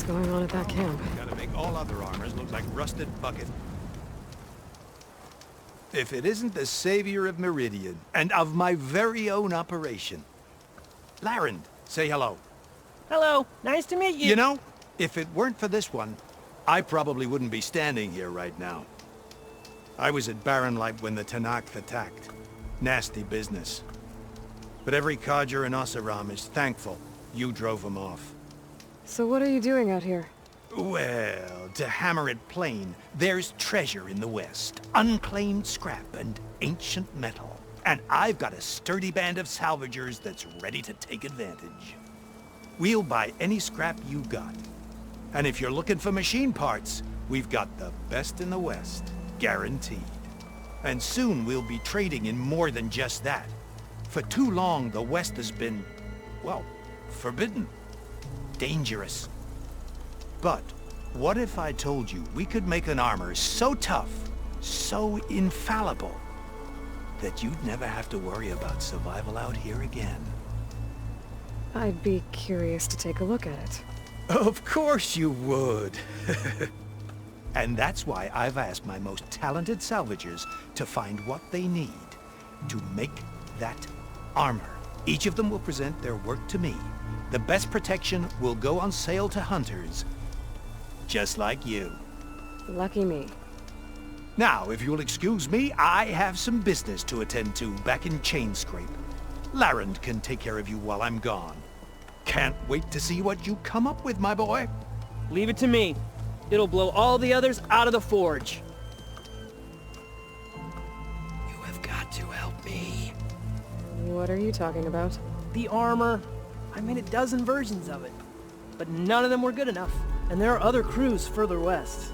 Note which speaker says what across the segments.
Speaker 1: going on at that camp?
Speaker 2: Gotta make all other armors look like rusted bucket. If it isn't the savior of Meridian, and of my very own operation. Larend, say hello.
Speaker 3: Hello, nice to meet you.
Speaker 2: You know, if it weren't for this one, I probably wouldn't be standing here right now. I was at Barren Light when the Tanakh attacked. Nasty business. But every codger in Oseram is thankful you drove them off.
Speaker 1: So what are you doing out here?
Speaker 2: Well, to hammer it plain, there's treasure in the West. Unclaimed scrap and ancient metal. And I've got a sturdy band of salvagers that's ready to take advantage. We'll buy any scrap you got. And if you're looking for machine parts, we've got the best in the West, guaranteed. And soon we'll be trading in more than just that. For too long, the West has been, well, forbidden. Dangerous. But what if I told you we could make an armor so tough, so infallible, that you'd never have to worry about survival out here again?
Speaker 1: I'd be curious to take a look at it.
Speaker 2: Of course you would. And that's why I've asked my most talented salvagers to find what they need to make that armor. Each of them will present their work to me. The best protection will go on sale to hunters, just like you.
Speaker 1: Lucky me.
Speaker 2: Now, if you'll excuse me, I have some business to attend to back in Chainscrape. Larend can take care of you while I'm gone. Can't wait to see what you come up with, my boy.
Speaker 3: Leave it to me. It'll blow all the others out of the forge.
Speaker 4: You have got to help me.
Speaker 1: What are you talking about?
Speaker 3: The armor. I made a dozen versions of it, but none of them were good enough. And there are other crews further west.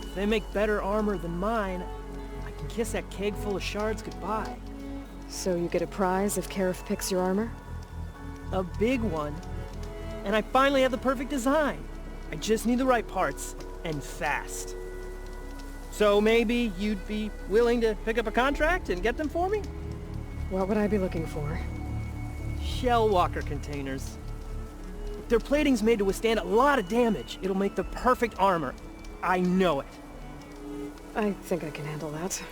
Speaker 3: If they make better armor than mine, I can kiss that keg full of shards goodbye.
Speaker 1: So you get a prize if Karif picks your armor?
Speaker 3: A big one. And I finally have the perfect design. I just need the right parts, and fast. So maybe you'd be willing to pick up a contract and get them for me?
Speaker 1: What would I be looking for?
Speaker 3: Shell walker containers. If their plating's made to withstand a lot of damage, it'll make the perfect armor. I know it.
Speaker 1: I think I can handle that.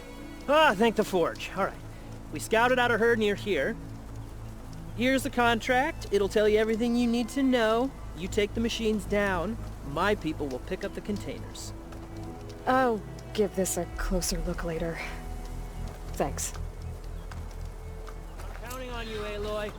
Speaker 3: Ah, thank the forge. All right. We scouted out a herd near here. Here's the contract. It'll tell you everything you need to know. You take the machines down. My people will pick up the containers.
Speaker 1: I'll give this a closer look later. Thanks.
Speaker 3: I'm counting on you, Aloy.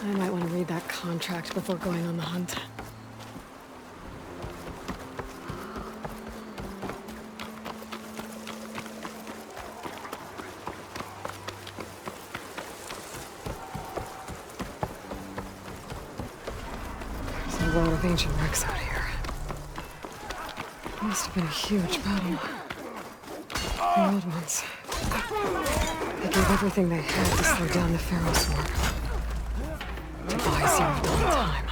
Speaker 1: I might want to read that contract before going on the hunt. There's a lot of ancient wrecks out here. Must have been a huge battle. The old ones. They gave everything they had to slow down the Pharaoh sword. To buy Zerodawn time.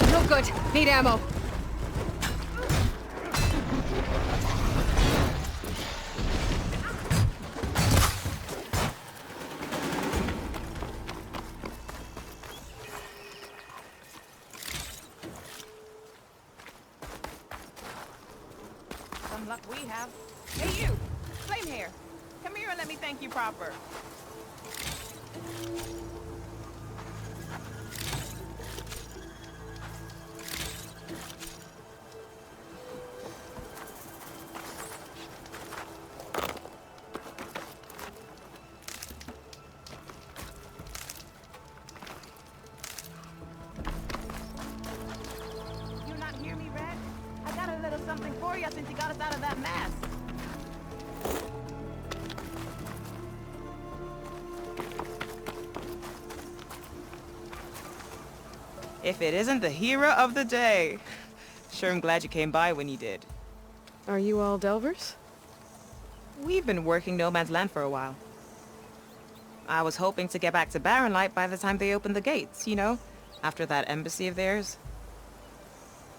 Speaker 1: No good. Need ammo.
Speaker 5: luck we have. Hey, you! Flame hair! Come here and let me thank you proper. You not hear me, Red? I got a little something for you since you got us out of that mess. If it isn't the hero of the day. Sure, I'm glad you came by when you did.
Speaker 1: Are you all Delvers?
Speaker 5: We've been working No Man's Land for a while. I was hoping to get back to Barren Light by the time they opened the gates, you know? After that embassy of theirs.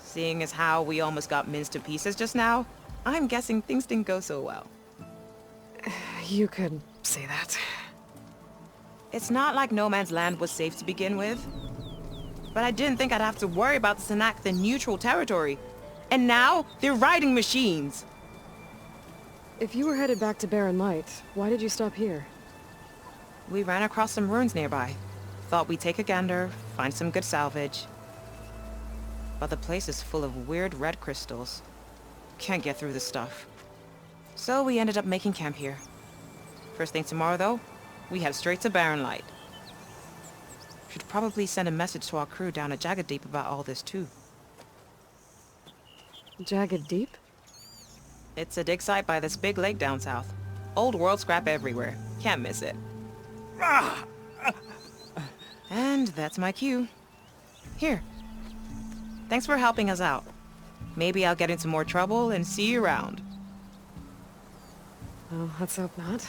Speaker 5: Seeing as how we almost got minced to pieces just now, I'm guessing things didn't go so well.
Speaker 1: You could say that.
Speaker 5: It's not like No Man's Land was safe to begin with. But I didn't think I'd have to worry about this enact in neutral territory. And now, they're riding machines!
Speaker 1: If you were headed back to Barren Light, why did you stop here?
Speaker 5: We ran across some ruins nearby. Thought we'd take a gander, find some good salvage. But the place is full of weird red crystals. Can't get through this stuff. So we ended up making camp here. First thing tomorrow, though, we head straight to Barren Light. Should probably send a message to our crew down at Jagged Deep about all this, too.
Speaker 1: Jagged Deep?
Speaker 5: It's a dig site by this big lake down south. Old world scrap everywhere. Can't miss it. And that's my cue. Here. Thanks for helping us out. Maybe I'll get into more trouble and see you around.
Speaker 1: Well, let's hope not.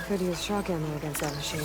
Speaker 1: Could use shock ammo against that machine.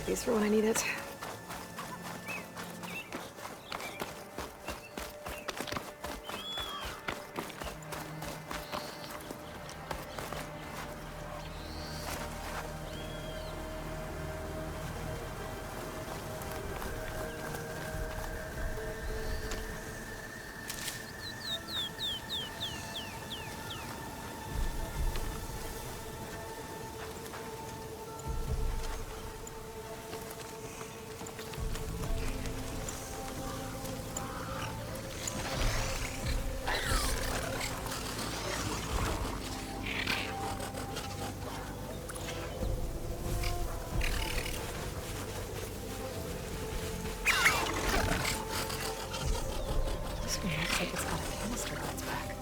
Speaker 1: these for when I need it. Looks like it's got a canister on its back.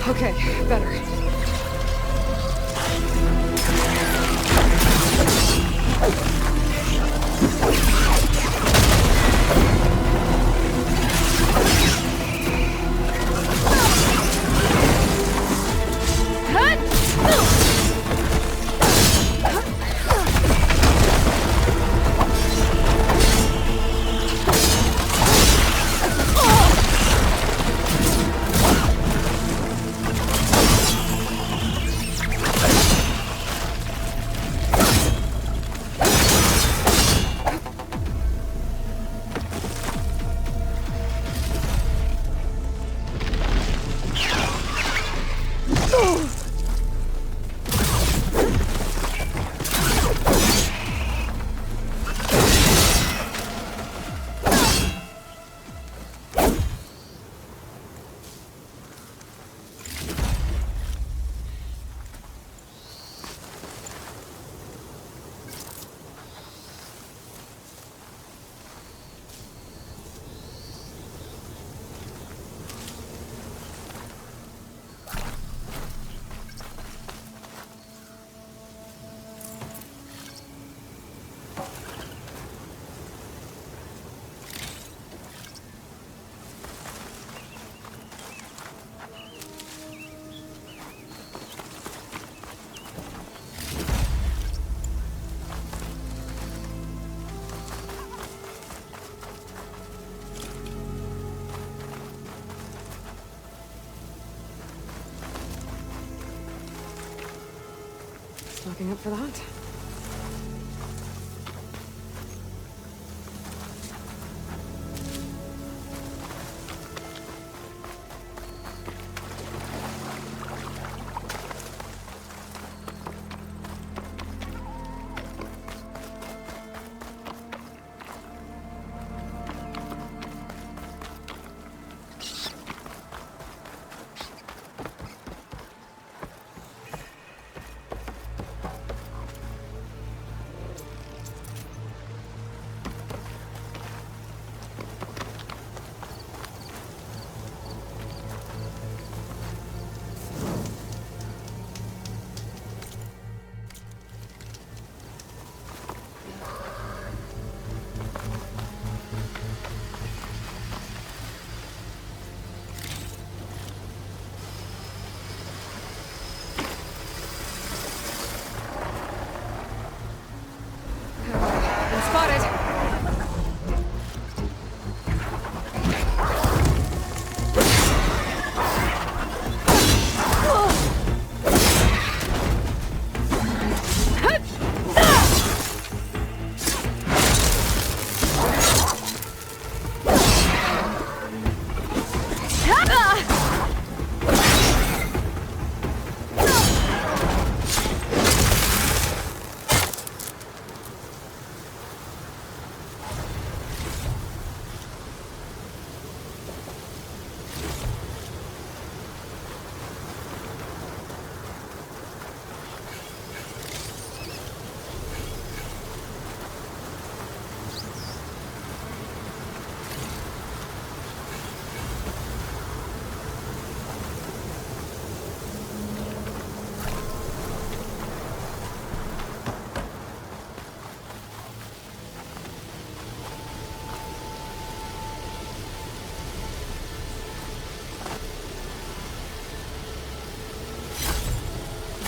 Speaker 1: Okay, better. Stocking up for the hunt.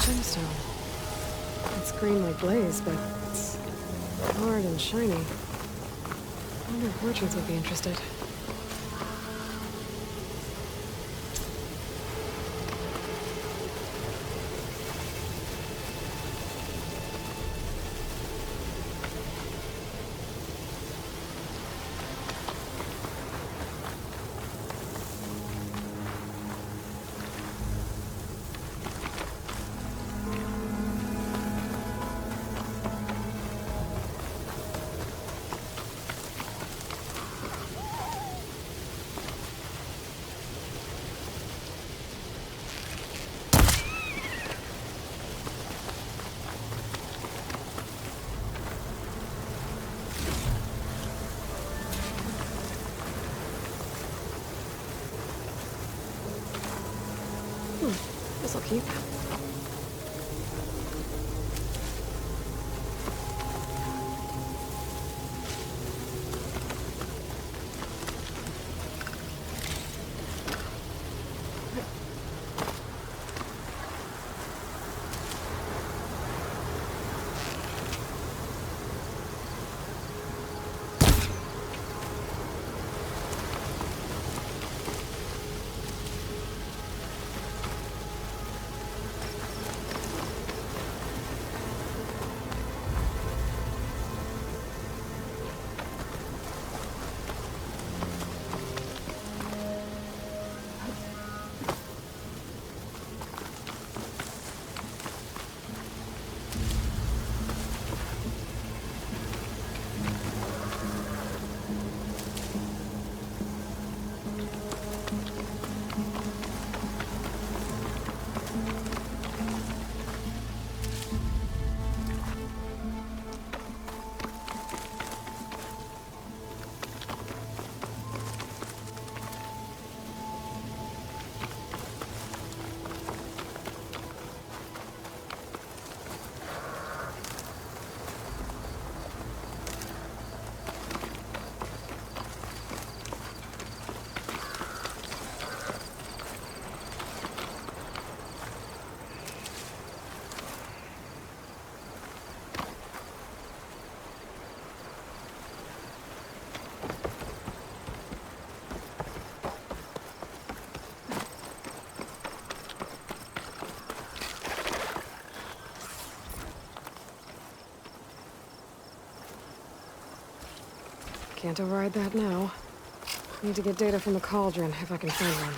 Speaker 1: Brimstone. It's green like blaze, but it's hard and shiny. I wonder if merchants would be interested. This'll keep. Can't override that now. Need to get data from the cauldron, if I can find one.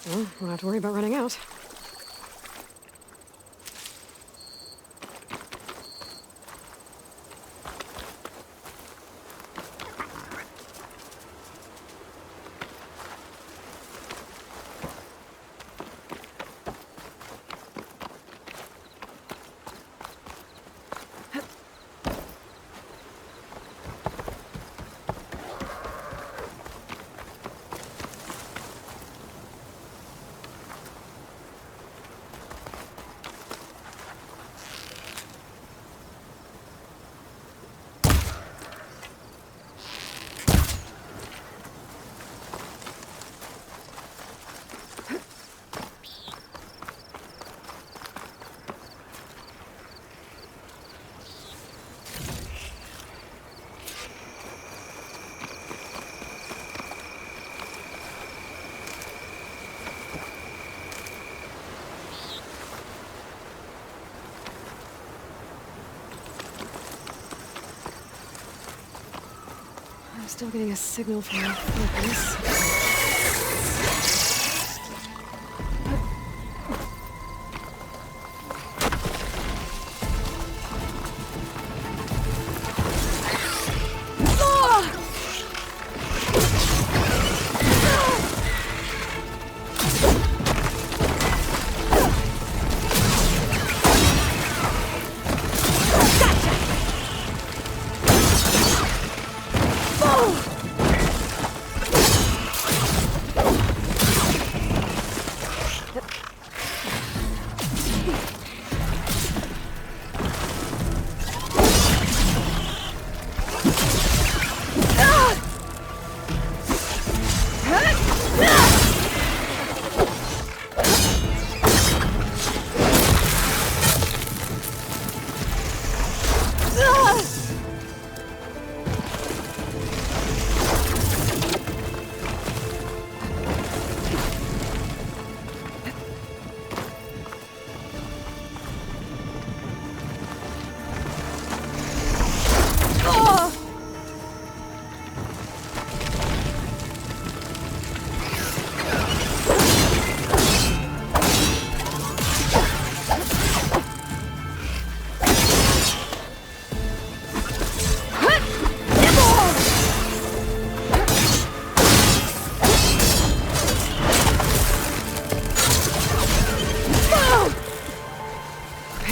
Speaker 1: Well, won't have to worry about running out. Still getting a signal from my focus.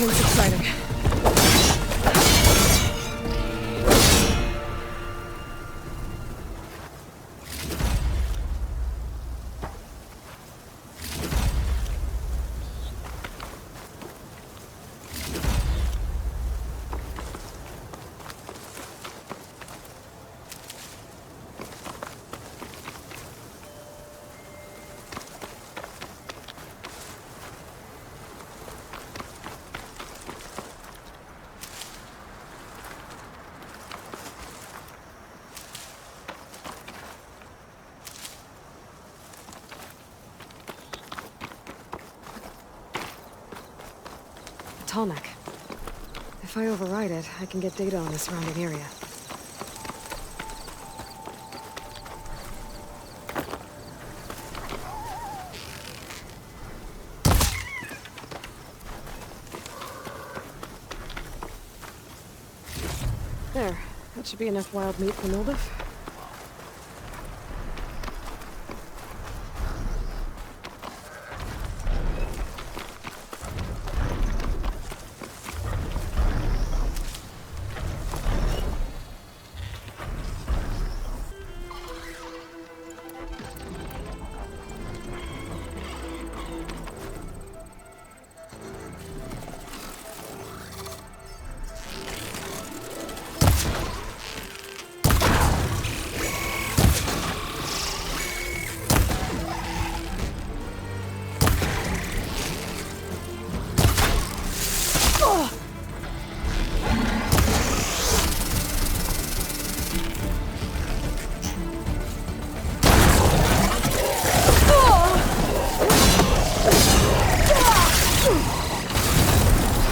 Speaker 1: It's exciting. Tallneck. If I override it, I can get data on the surrounding area. There. That should be enough wild meat for Noldiff.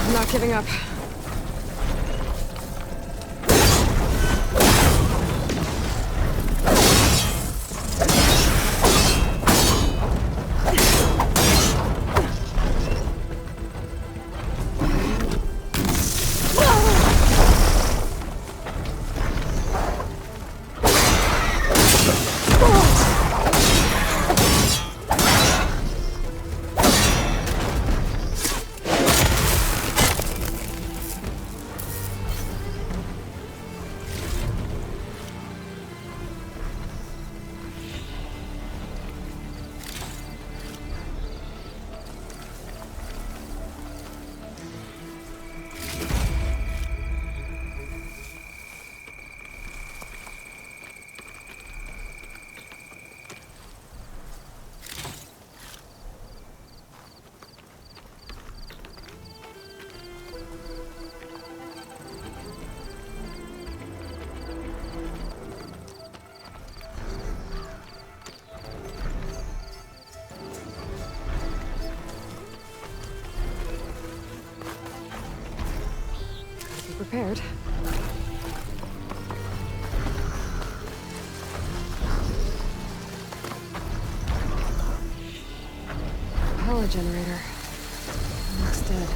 Speaker 1: I'm not giving up. Prepared. power generator. Looks dead.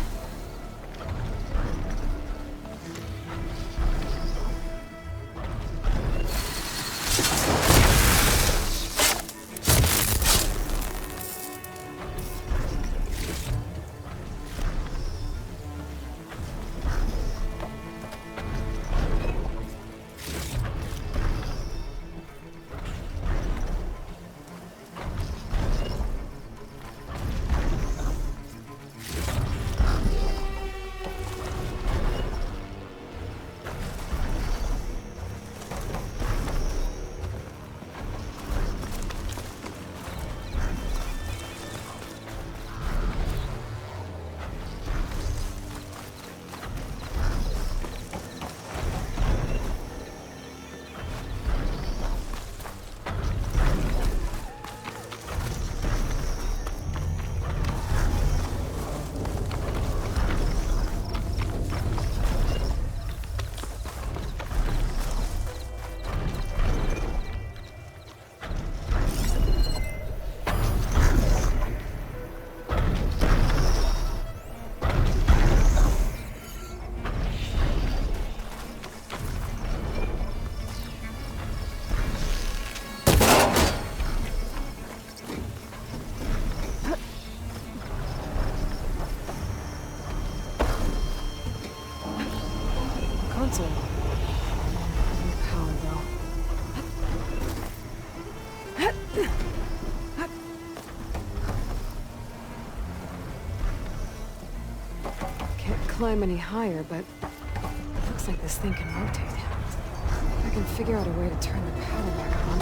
Speaker 1: Console. No power though. Can't climb any higher, but it looks like this thing can rotate. If I can figure out a way to turn the power back on,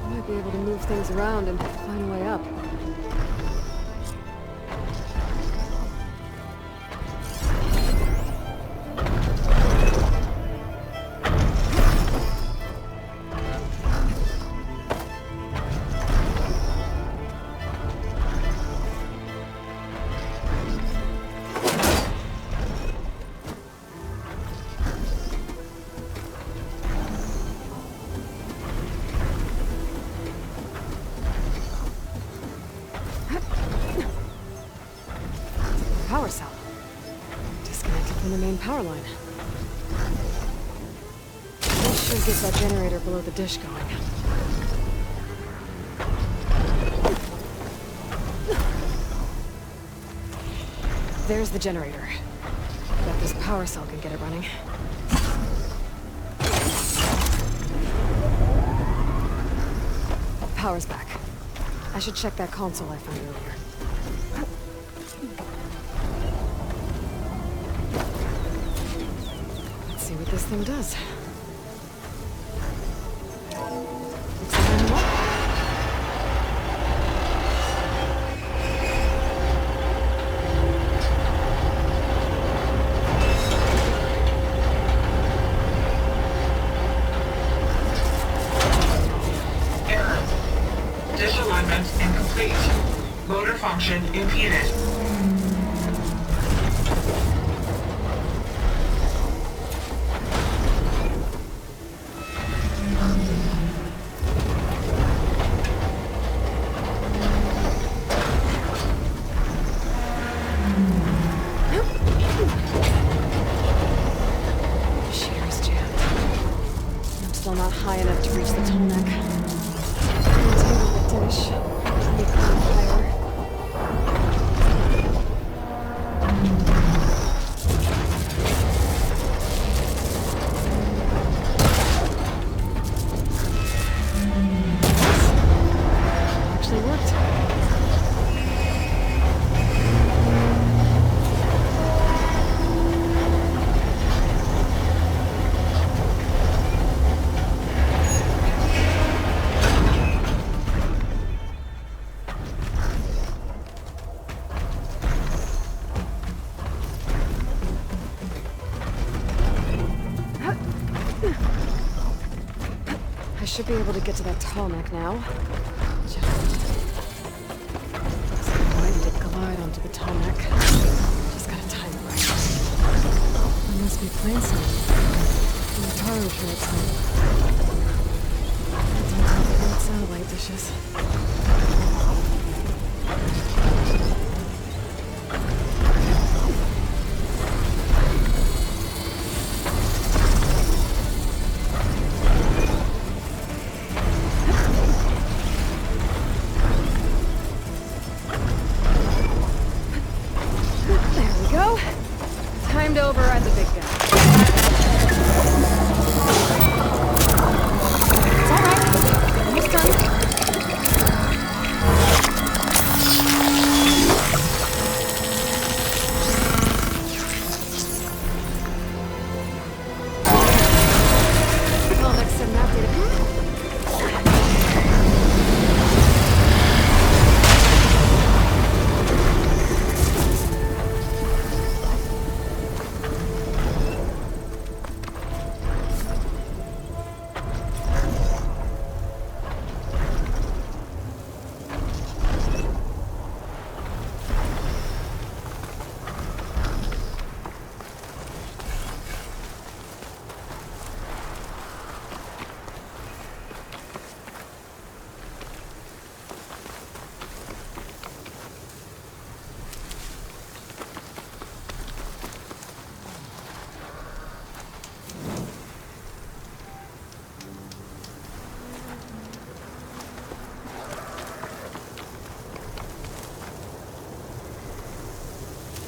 Speaker 1: I might be able to move things around and find a way up. Power cell. Disconnected from the main power line. This should get that generator below the dish going. There's the generator. Bet this power cell can get it running. Power's back. I should check that console I found earlier. See what this thing does. Looks like I'm up.
Speaker 6: Error. Dish alignment incomplete. Motor function impeded.
Speaker 1: Still not high enough to reach the tall neck. Untangle the dish. Maybe climb higher. Actually worked. I should be able to get to that tall neck now. Looks like I'm ready to glide onto the tall neck. Just gotta time it right. I must be playing something. The guitar returns home. Don't tell the satellite dishes.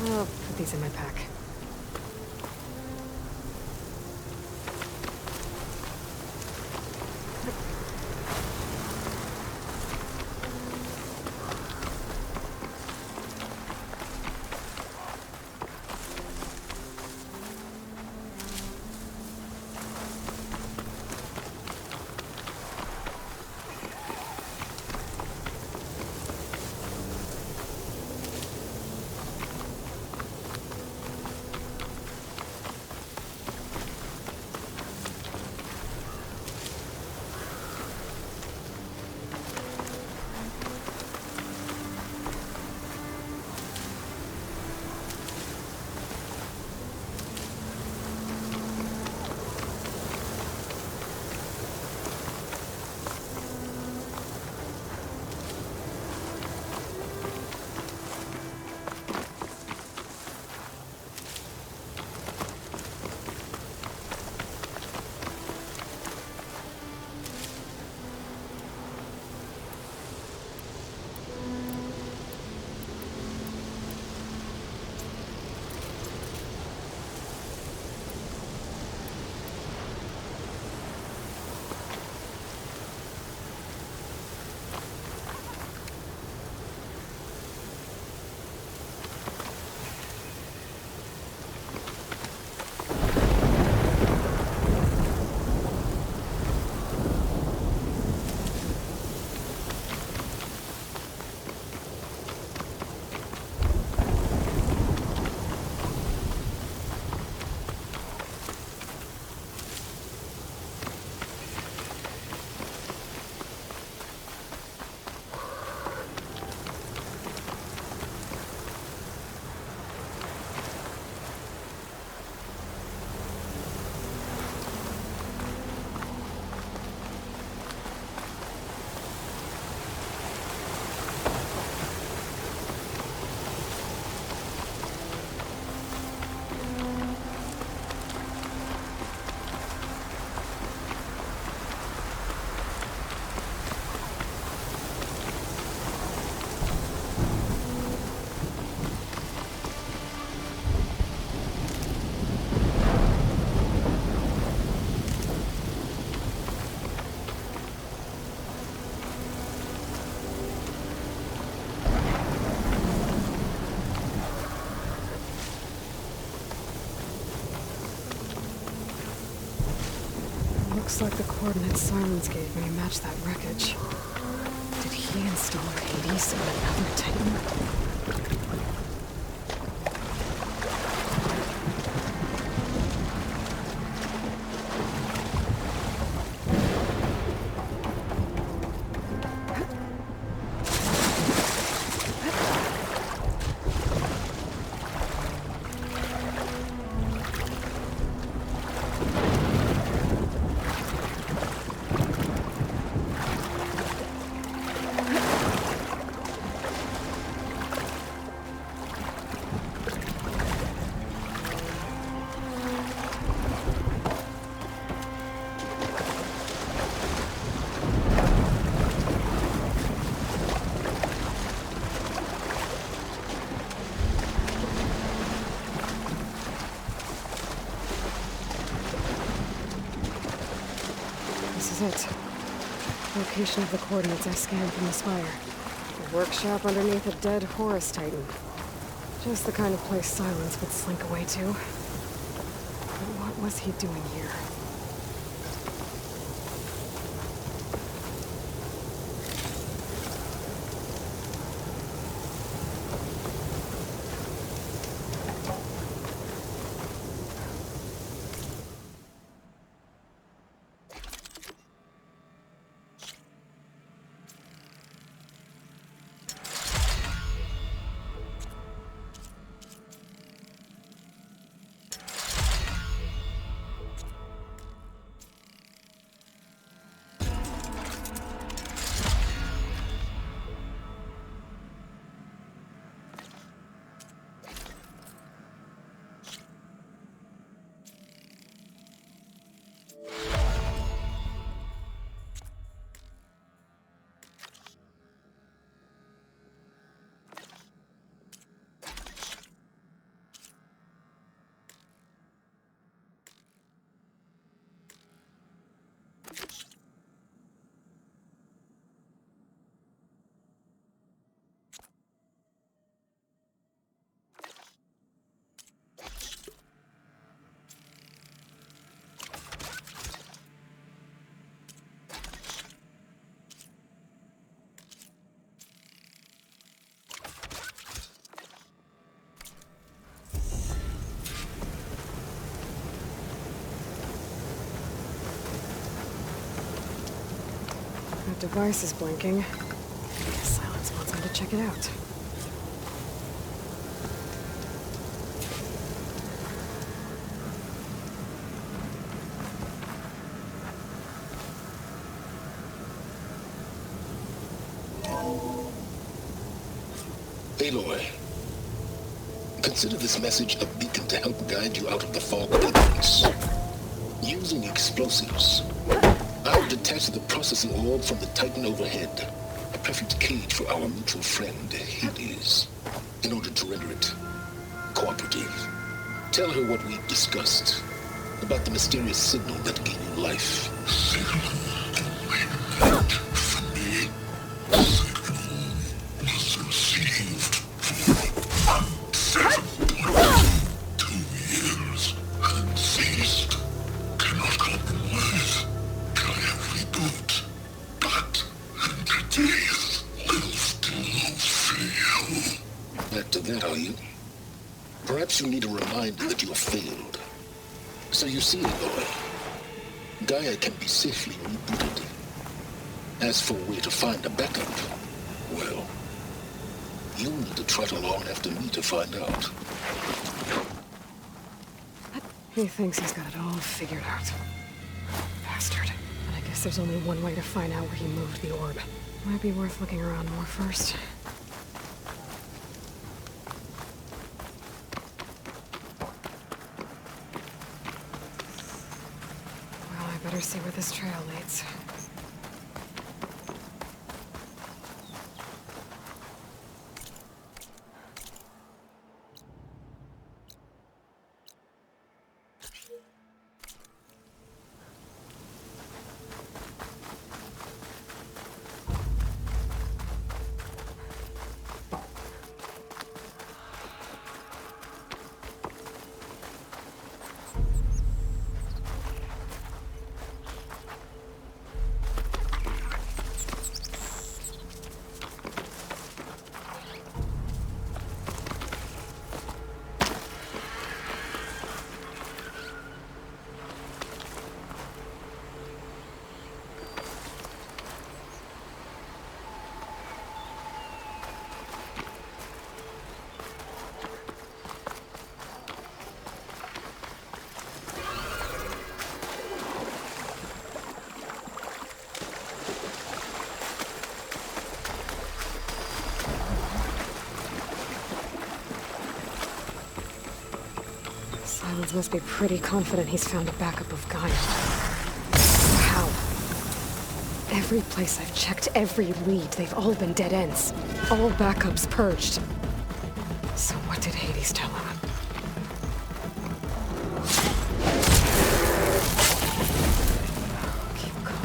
Speaker 1: I'll put these in my pack. Looks like the coordinates Silence gave me match that wreckage. Did he install Hades in another Titan? It. Location of the coordinates I scanned from the spire. A workshop underneath a dead Horus Titan. Just the kind of place Silence would slink away to. But what was he doing here? device is blinking. I guess Silence wants me to check it out.
Speaker 7: Aloy, consider this message a beacon to help guide you out of the fog of ignorance. Using explosives, I will detach the processing orb from the Titan overhead, a perfect cage for our mutual friend, Hades, in order to render it cooperative. Tell her what we've discussed about the mysterious signal that gave you life. Perhaps you need a reminder that you have failed. So you see, Aloy, Gaia can be safely rebooted. As for where to find a backup, well, you'll need to trot along after me to find out.
Speaker 1: He thinks he's got it all figured out. Bastard. But I guess there's only one way to find out where he moved the orb. Might be worth looking around more first. Better see where this trail leads. Silence must be pretty confident he's found a backup of Gaia. How? Every place I've checked, every lead, they've all been dead ends. All backups purged. So what did Hades tell him? Keep calm.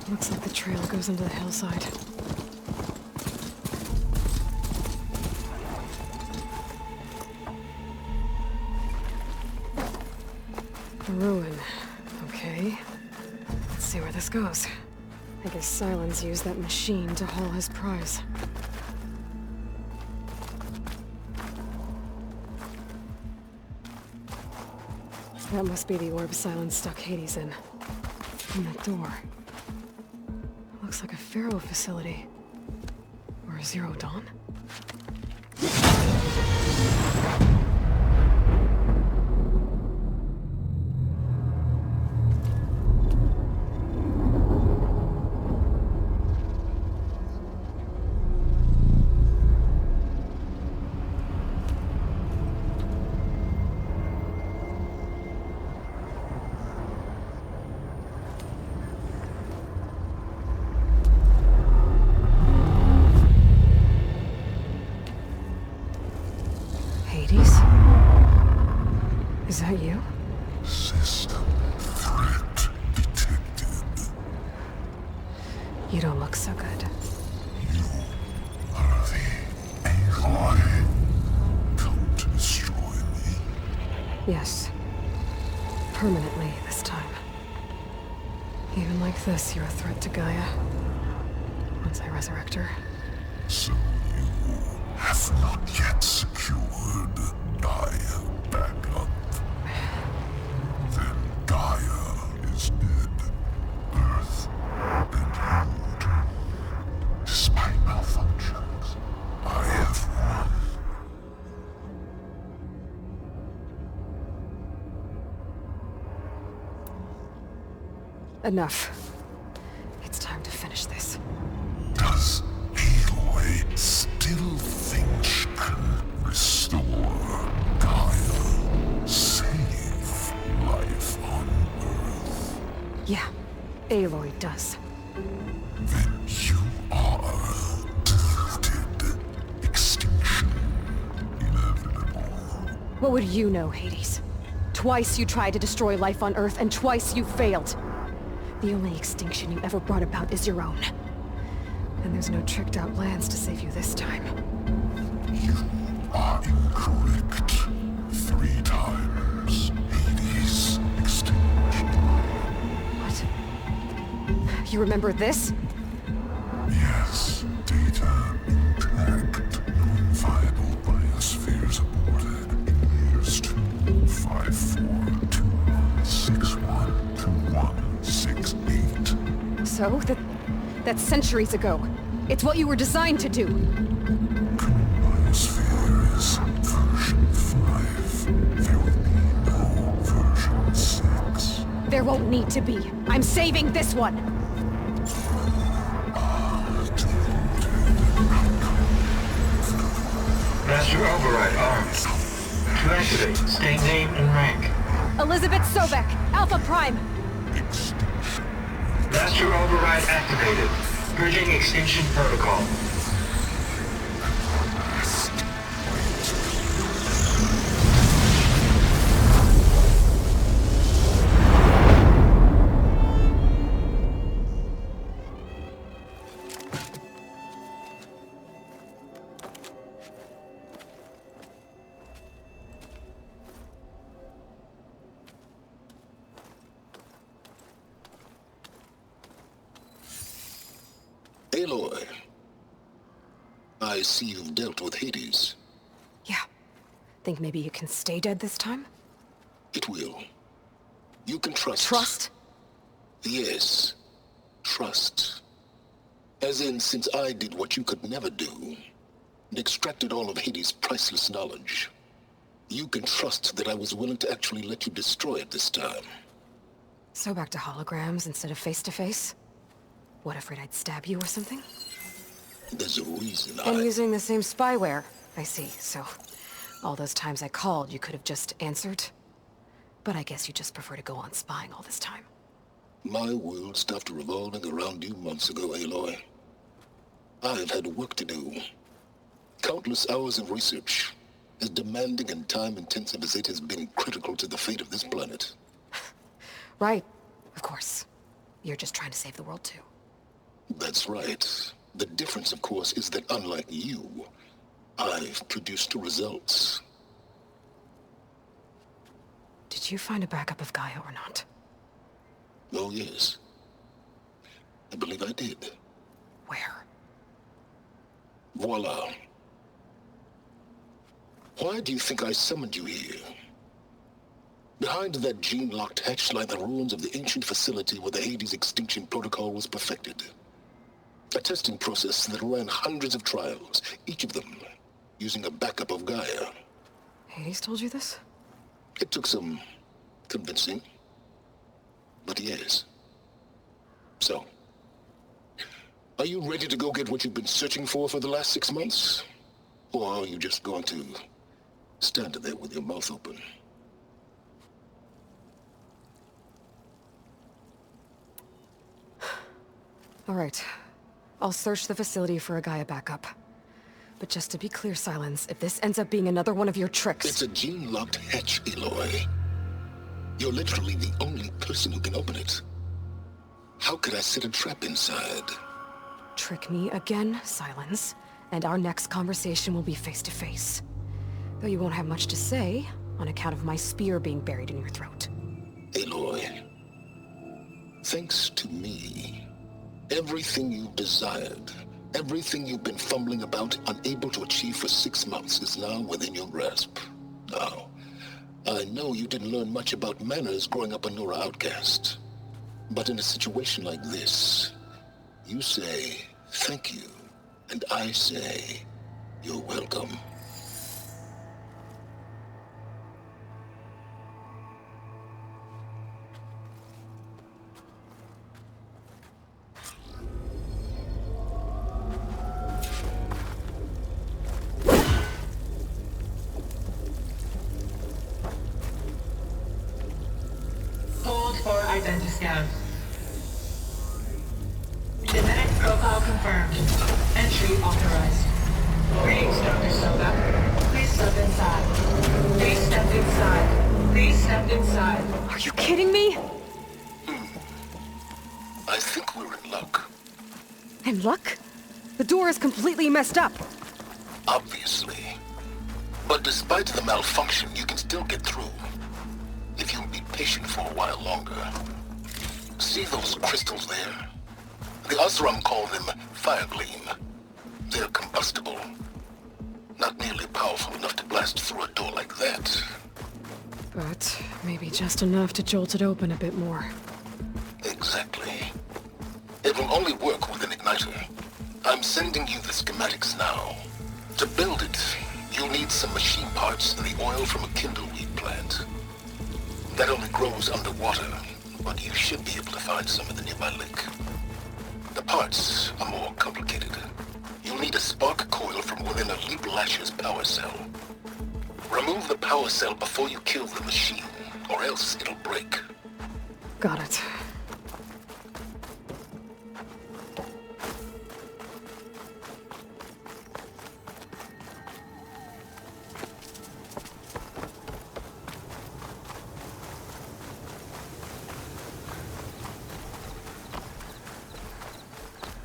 Speaker 1: Looks like the trail goes into the hillside. A ruin. Okay. Let's see where this goes. I guess Silence used that machine to haul his prize. That must be the orb Silence stuck Hades in. open that door. Looks like a Pharaoh facility. Or a Zero Dawn? Is that you?
Speaker 8: System threat detected.
Speaker 1: You don't look so good.
Speaker 8: You are the Aloy. Come to destroy me.
Speaker 1: Yes. Permanently this time. Even like this, you're a threat to Gaia. Once I resurrect her.
Speaker 8: So you have not yet secured Gaia backup. Then Gaia is dead. Earth and you too. Despite malfunctions, I have won.
Speaker 1: Enough. It's time to finish this.
Speaker 8: Does Aloy still think she can restore Gaia? Save life on Earth?
Speaker 1: Yeah, Aloy does.
Speaker 8: Then you are defeated. Extinction inevitable.
Speaker 1: What would you know, Hades? Twice you tried to destroy life on Earth, and twice you failed. The only extinction you ever brought about is your own. And there's no tricked-out lands to save you this time.
Speaker 8: You are incorrect. 3 times. Hades extinction.
Speaker 1: What? You remember this?
Speaker 8: Yes, data intact. Non-viable biospheres aborted in years 254, 2161, 2168.
Speaker 1: So? That's centuries ago. It's what you were designed to do.
Speaker 8: Biosphere is version 5. There will be no version 6.
Speaker 1: There won't need to be. I'm saving this one!
Speaker 9: Master override armed. To activate, state name and rank.
Speaker 1: Elizabeth Sobek, Alpha Prime!
Speaker 9: Master override activated. Bridging extinction protocol.
Speaker 7: Aloy, I see you've dealt with Hades.
Speaker 1: Yeah. Think maybe you can stay dead this time?
Speaker 7: It will. You can trust.
Speaker 1: Trust?
Speaker 7: Yes. Trust. As in, since I did what you could never do, and extracted all of Hades' priceless knowledge, you can trust that I was willing to actually let you destroy it this time.
Speaker 1: So back to holograms instead of face-to-face? What, afraid I'd stab you or something?
Speaker 7: There's a reason
Speaker 1: And using the same spyware. I see, so... all those times I called, you could have just answered? But I guess you just prefer to go on spying all this time.
Speaker 7: My world stopped revolving around you months ago, Aloy. I've had work to do. Countless hours of research, as demanding and time-intensive as it has been critical to the fate of this planet.
Speaker 1: Right, of course. You're just trying to save the world too.
Speaker 7: That's right. The difference, of course, is that unlike you, I've produced results.
Speaker 1: Did you find a backup of Gaia or not?
Speaker 7: Oh, yes. I believe I did.
Speaker 1: Where?
Speaker 7: Voila. Why do you think I summoned you here? Behind that gene-locked hatch lie the ruins of the ancient facility where the Hades extinction protocol was perfected. A testing process that ran hundreds of trials, each of them using a backup of Gaia.
Speaker 1: Hades told you this?
Speaker 7: It took some convincing, but yes. So, are you ready to go get what you've been searching for the last 6 months? Or are you just going to stand there with your mouth open?
Speaker 1: All right. I'll search the facility for a Gaia backup. But just to be clear, Silence, if this ends up being another one of your tricks...
Speaker 7: It's a gene-locked hatch, Aloy. You're literally the only person who can open it. How could I set a trap inside?
Speaker 1: Trick me again, Silence, and our next conversation will be face-to-face. Though you won't have much to say, on account of my spear being buried in your throat.
Speaker 7: Aloy, thanks to me, everything you've desired, everything you've been fumbling about, unable to achieve for 6 months, is now within your grasp. Now, I know you didn't learn much about manners growing up a Nora outcast. But in a situation like this, you say, thank you, and I say, you're welcome.
Speaker 6: Hold for identiscan. Genetic profile confirmed. Entry authorized. Greetings, Dr. Soda. Please step inside. Please step inside. Please step inside.
Speaker 1: Are you kidding me?
Speaker 7: I think we're in luck.
Speaker 1: In luck? The door is completely messed up.
Speaker 7: Obviously. But despite the malfunction, you can still get through. If you'll be patient for a while longer. See those crystals there? The Osram call them firegleam. They're combustible. Not nearly powerful enough to blast through a door like that.
Speaker 1: But maybe just enough to jolt it open a bit more.
Speaker 7: Exactly. It will only work with an igniter. I'm sending you the schematics now. To build it, you'll need some machine parts and the oil from a kindleweed plant. That only grows underwater, but you should be able to find some in the nearby lake. The parts are more complicated. You'll need a spark coil from within a Leap Lasher's power cell. Remove the power cell before you kill the machine, or else it'll break.
Speaker 1: Got it.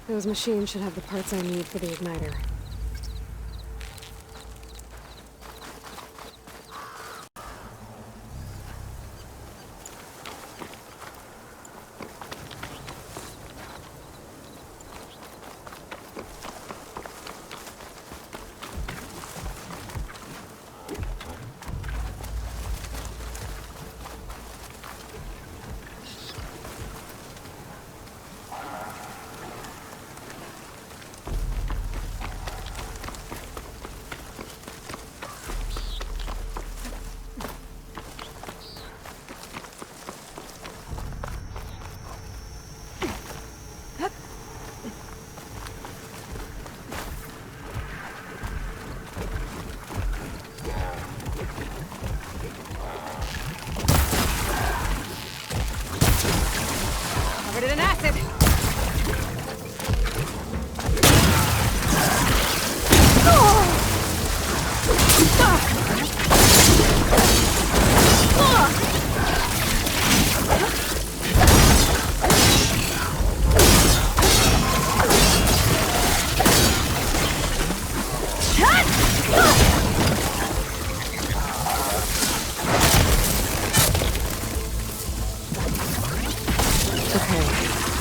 Speaker 1: Those machines should have the parts I need for the igniter. Covered it in acid!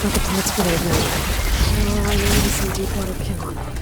Speaker 1: Got the parts for the igniter. All I need is some deep water kindleweed.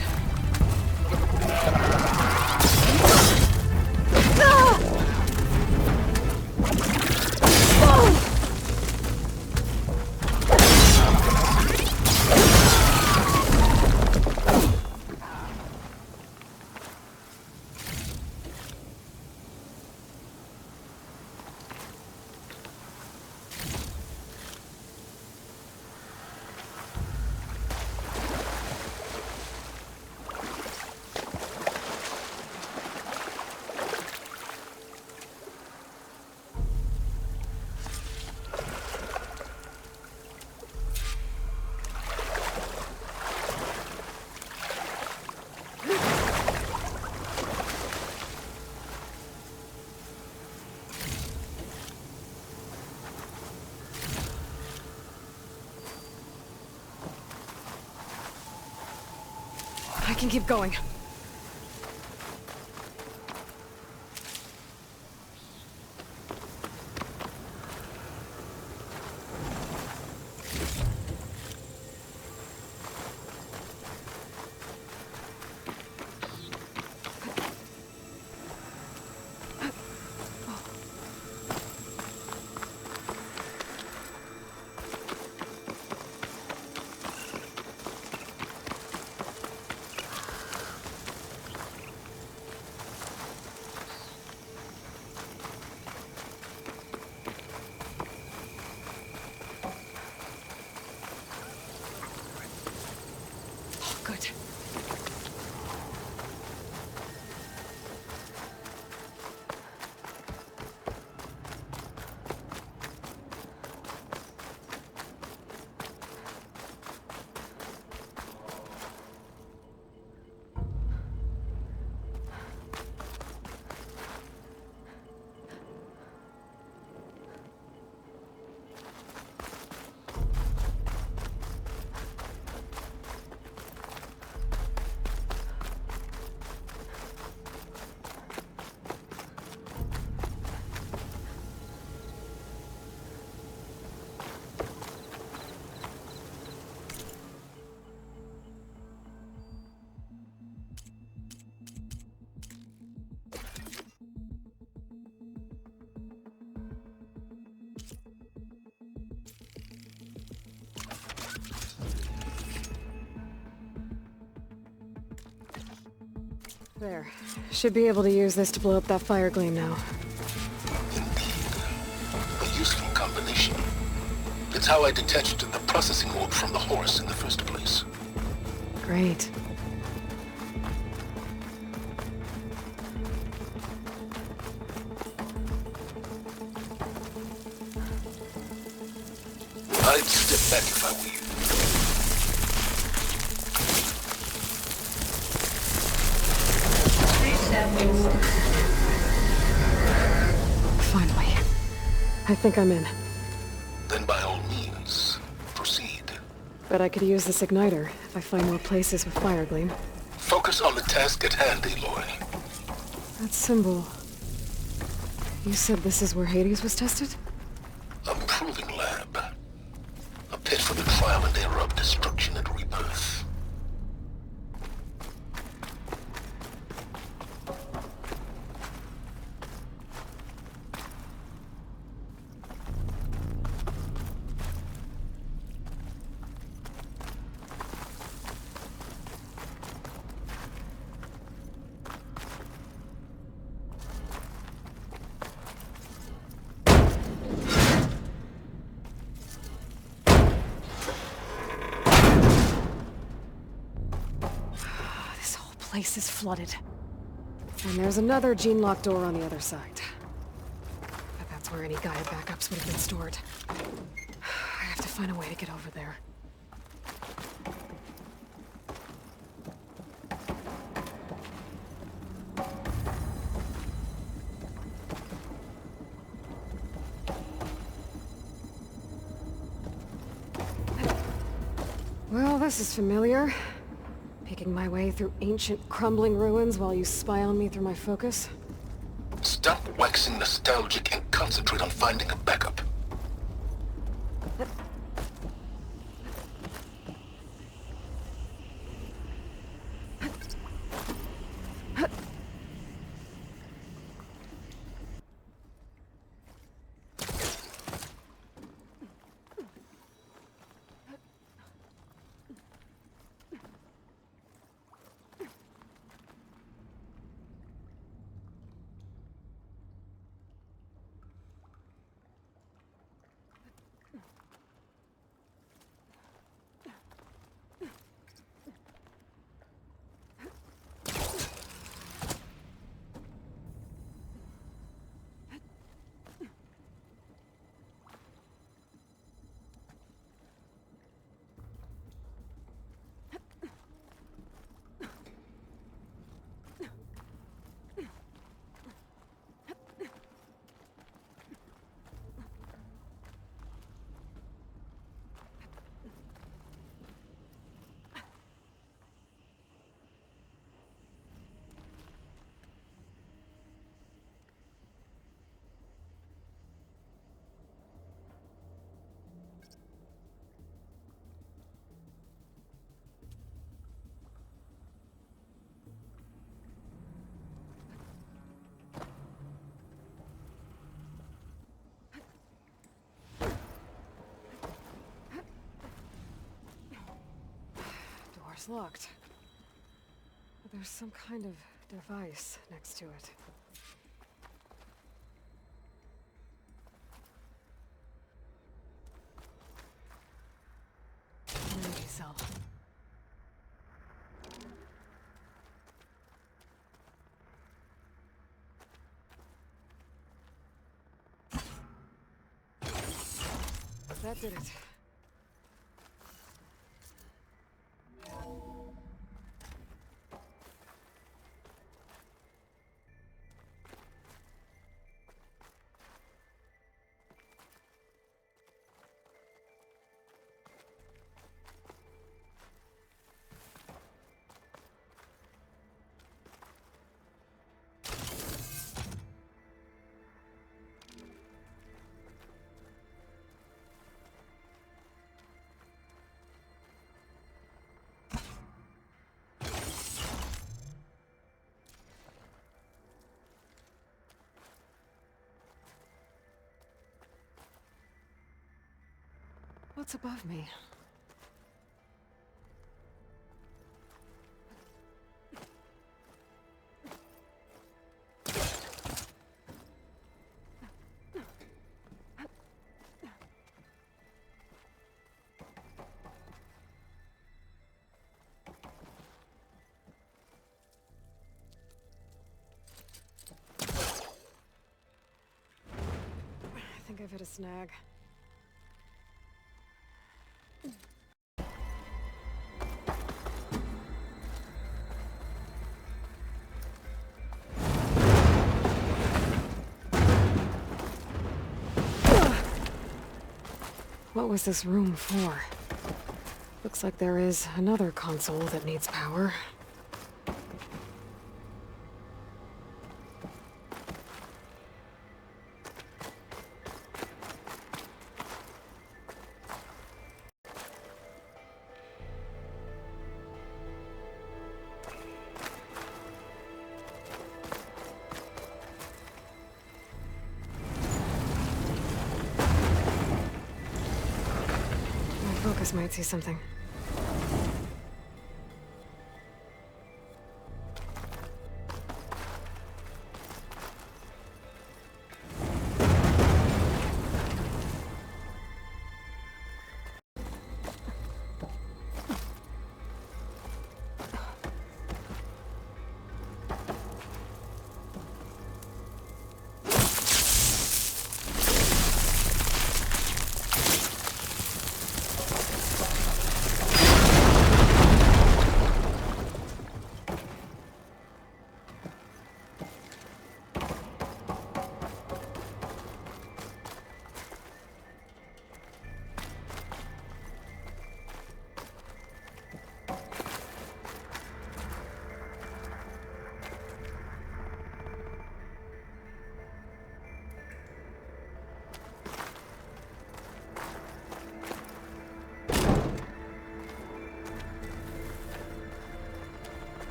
Speaker 1: I can keep going. Good. There. Should be able to use this to blow up that fire gleam now.
Speaker 7: Indeed. A useful combination. It's how I detached the processing orb from the horse in the first place.
Speaker 1: Great.
Speaker 7: I'd step back if I were you.
Speaker 1: Finally. I think I'm in.
Speaker 7: Then by all means, proceed.
Speaker 1: Bet I could use this igniter if I find more places with fire gleam.
Speaker 7: Focus on the task at hand, Aloy.
Speaker 1: That symbol... You said this is where Hades was tested?
Speaker 7: A proving lab. A pit for the trial and error of destruction and rebirth.
Speaker 1: Place is flooded. And there's another gene-locked door on the other side. But that's where any Gaia backups would have been stored. I have to find a way to get over there. Well, this is familiar. Picking my way through ancient, crumbling ruins while you spy on me through my focus.
Speaker 7: Stop waxing nostalgic and concentrate on finding a backup.
Speaker 1: door's locked. But there's some kind of device next to it. Energy cell. That did it. What's above me? I think I've hit a snag. What was this room for? Looks like there is another console that needs power. Focus might see something.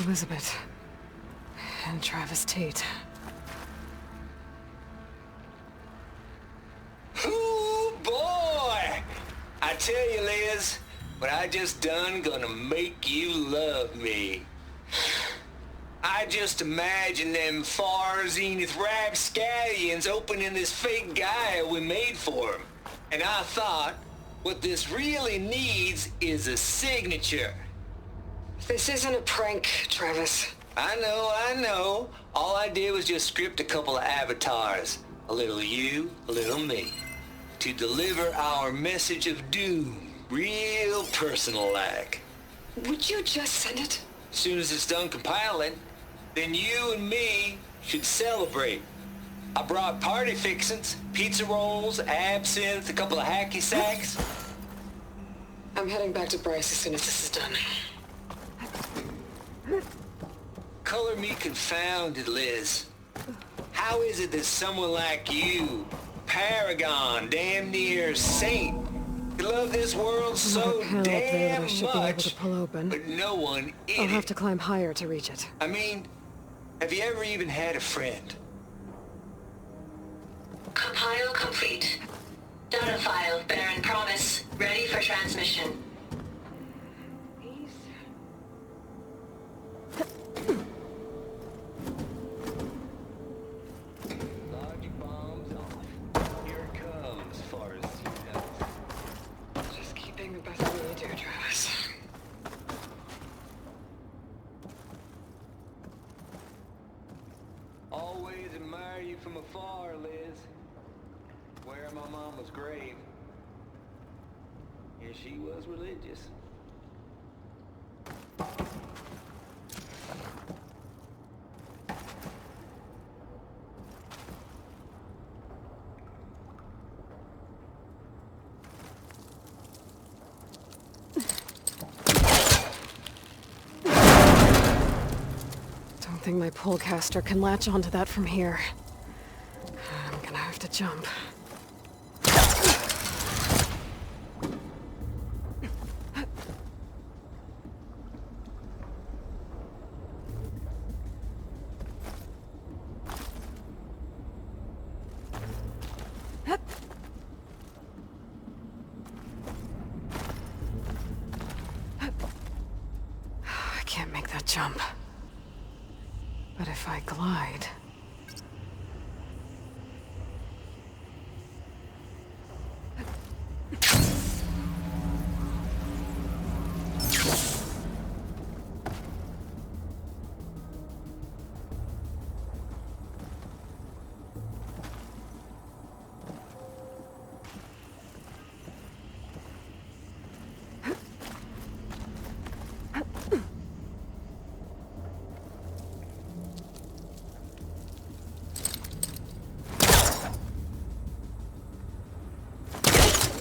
Speaker 1: Elizabeth and Travis Tate.
Speaker 10: Ooh, boy! I tell you, Liz, what I just done gonna make you love me. I just imagine them far zenith rapscallions opening this fake guy we made for him. And I thought, what this really needs is a signature.
Speaker 1: This isn't a prank, Travis.
Speaker 10: I know. All I did was just script a couple of avatars. A little you, a little me. To deliver our message of doom, real personal-like.
Speaker 1: Would you just send it?
Speaker 10: As soon as it's done compiling, then you and me should celebrate. I brought party fixins, pizza rolls, absinthe, a couple of hacky sacks.
Speaker 1: I'm heading back to Bryce as soon as this is done.
Speaker 10: Color me confounded, Liz. How is it that someone like you, paragon, damn near saint. You love this world so
Speaker 1: Another panel up there that I
Speaker 10: damn
Speaker 1: should be able to
Speaker 10: much,
Speaker 1: pull open.
Speaker 10: but no one
Speaker 1: I'll
Speaker 10: in
Speaker 1: have
Speaker 10: it.
Speaker 1: to climb higher to reach it.
Speaker 10: I mean, have you ever even had a friend?
Speaker 6: Compile complete. Data file, Baron Promise, ready for transmission.
Speaker 10: Log your bombs off. Here it comes, as far as you know.
Speaker 1: Just keep being the best way you do, Travis.
Speaker 10: Always admire you from afar, Liz. Where my mama's grave. Yeah, she was religious.
Speaker 1: Don't think my polecaster can latch onto that from here. I'm gonna have to jump. I can't make that jump. But if I glide...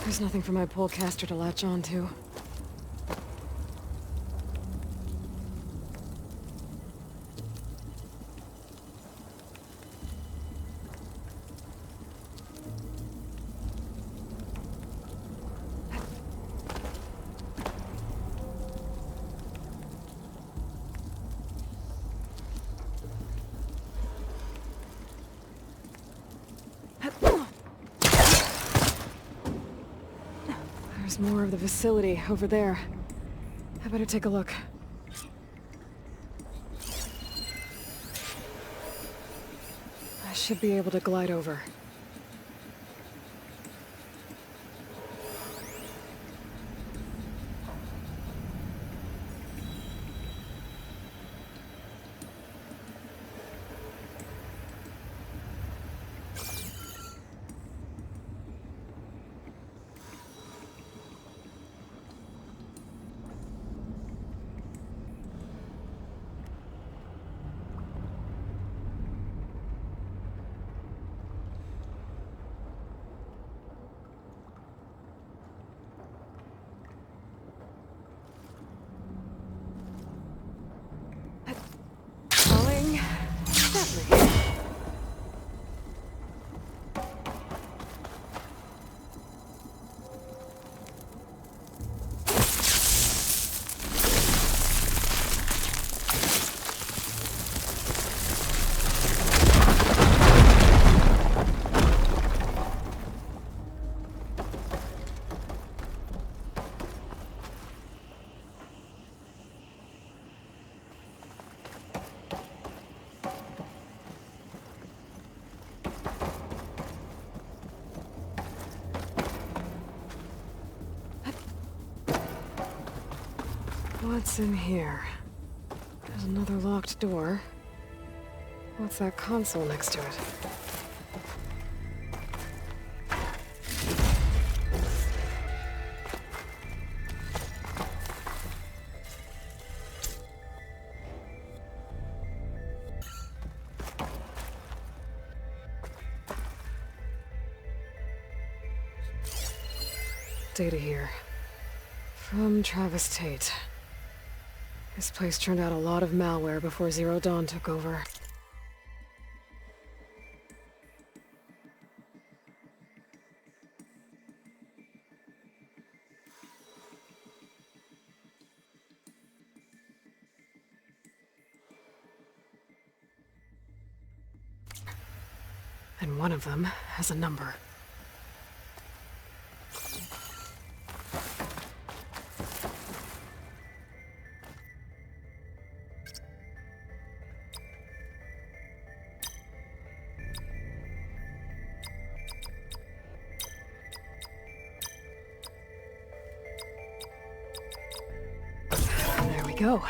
Speaker 1: There's nothing for my polecaster to latch onto. There's more of the facility over there. I better take a look. I should be able to glide over. Gently. What's in here? There's another locked door. What's that console next to it? Data here. From Travis Tate. This place turned out a lot of malware before Zero Dawn took over. And one of them has a number. There we go.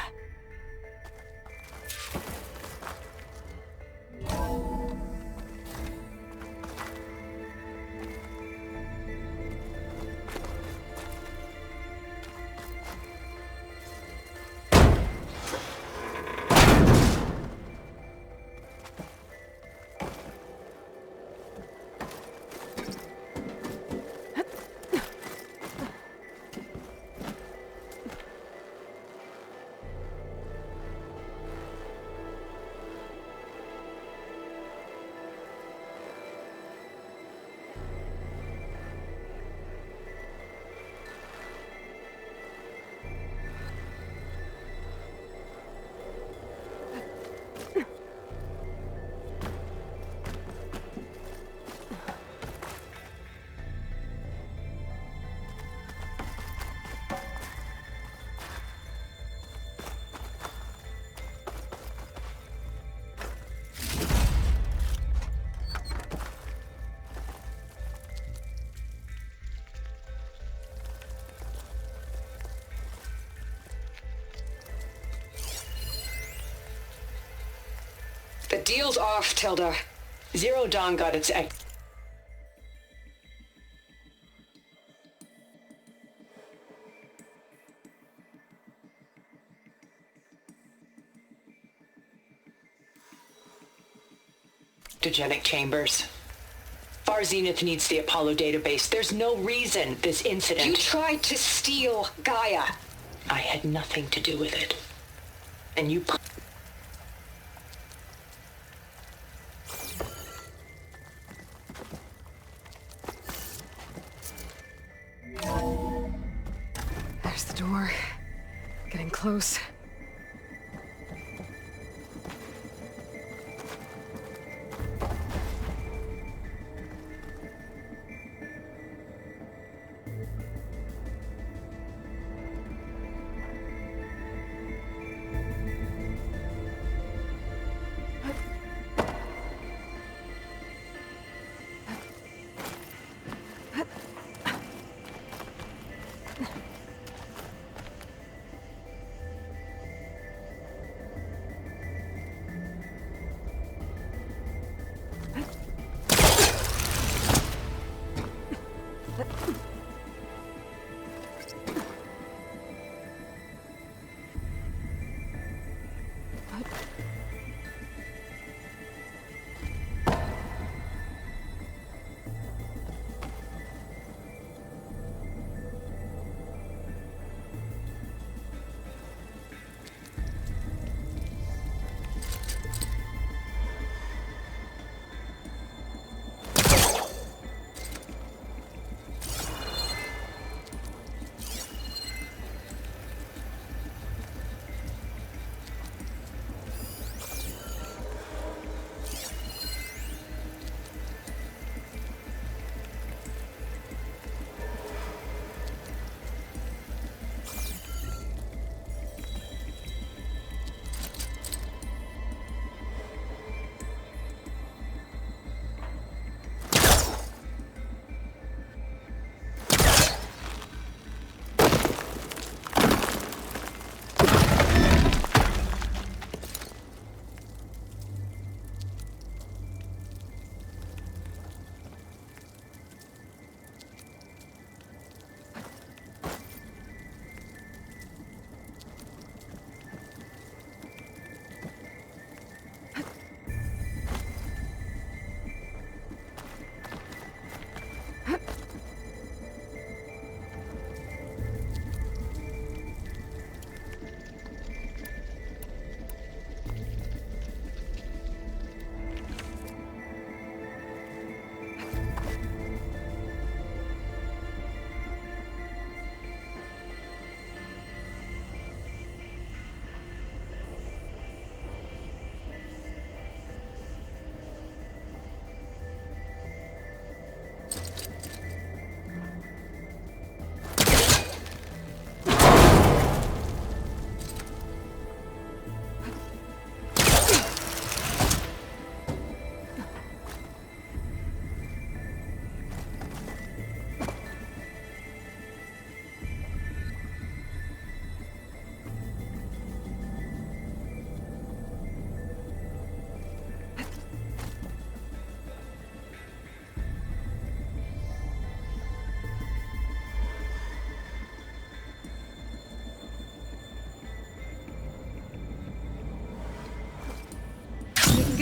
Speaker 11: The deal's off, Tilda. Zero Dawn got its ectogenic chambers. Far Zenith needs the Apollo database. There's no reason this incident...
Speaker 12: You tried to steal Gaia.
Speaker 11: I had nothing to do with it. And you...
Speaker 1: There's the door. Getting close.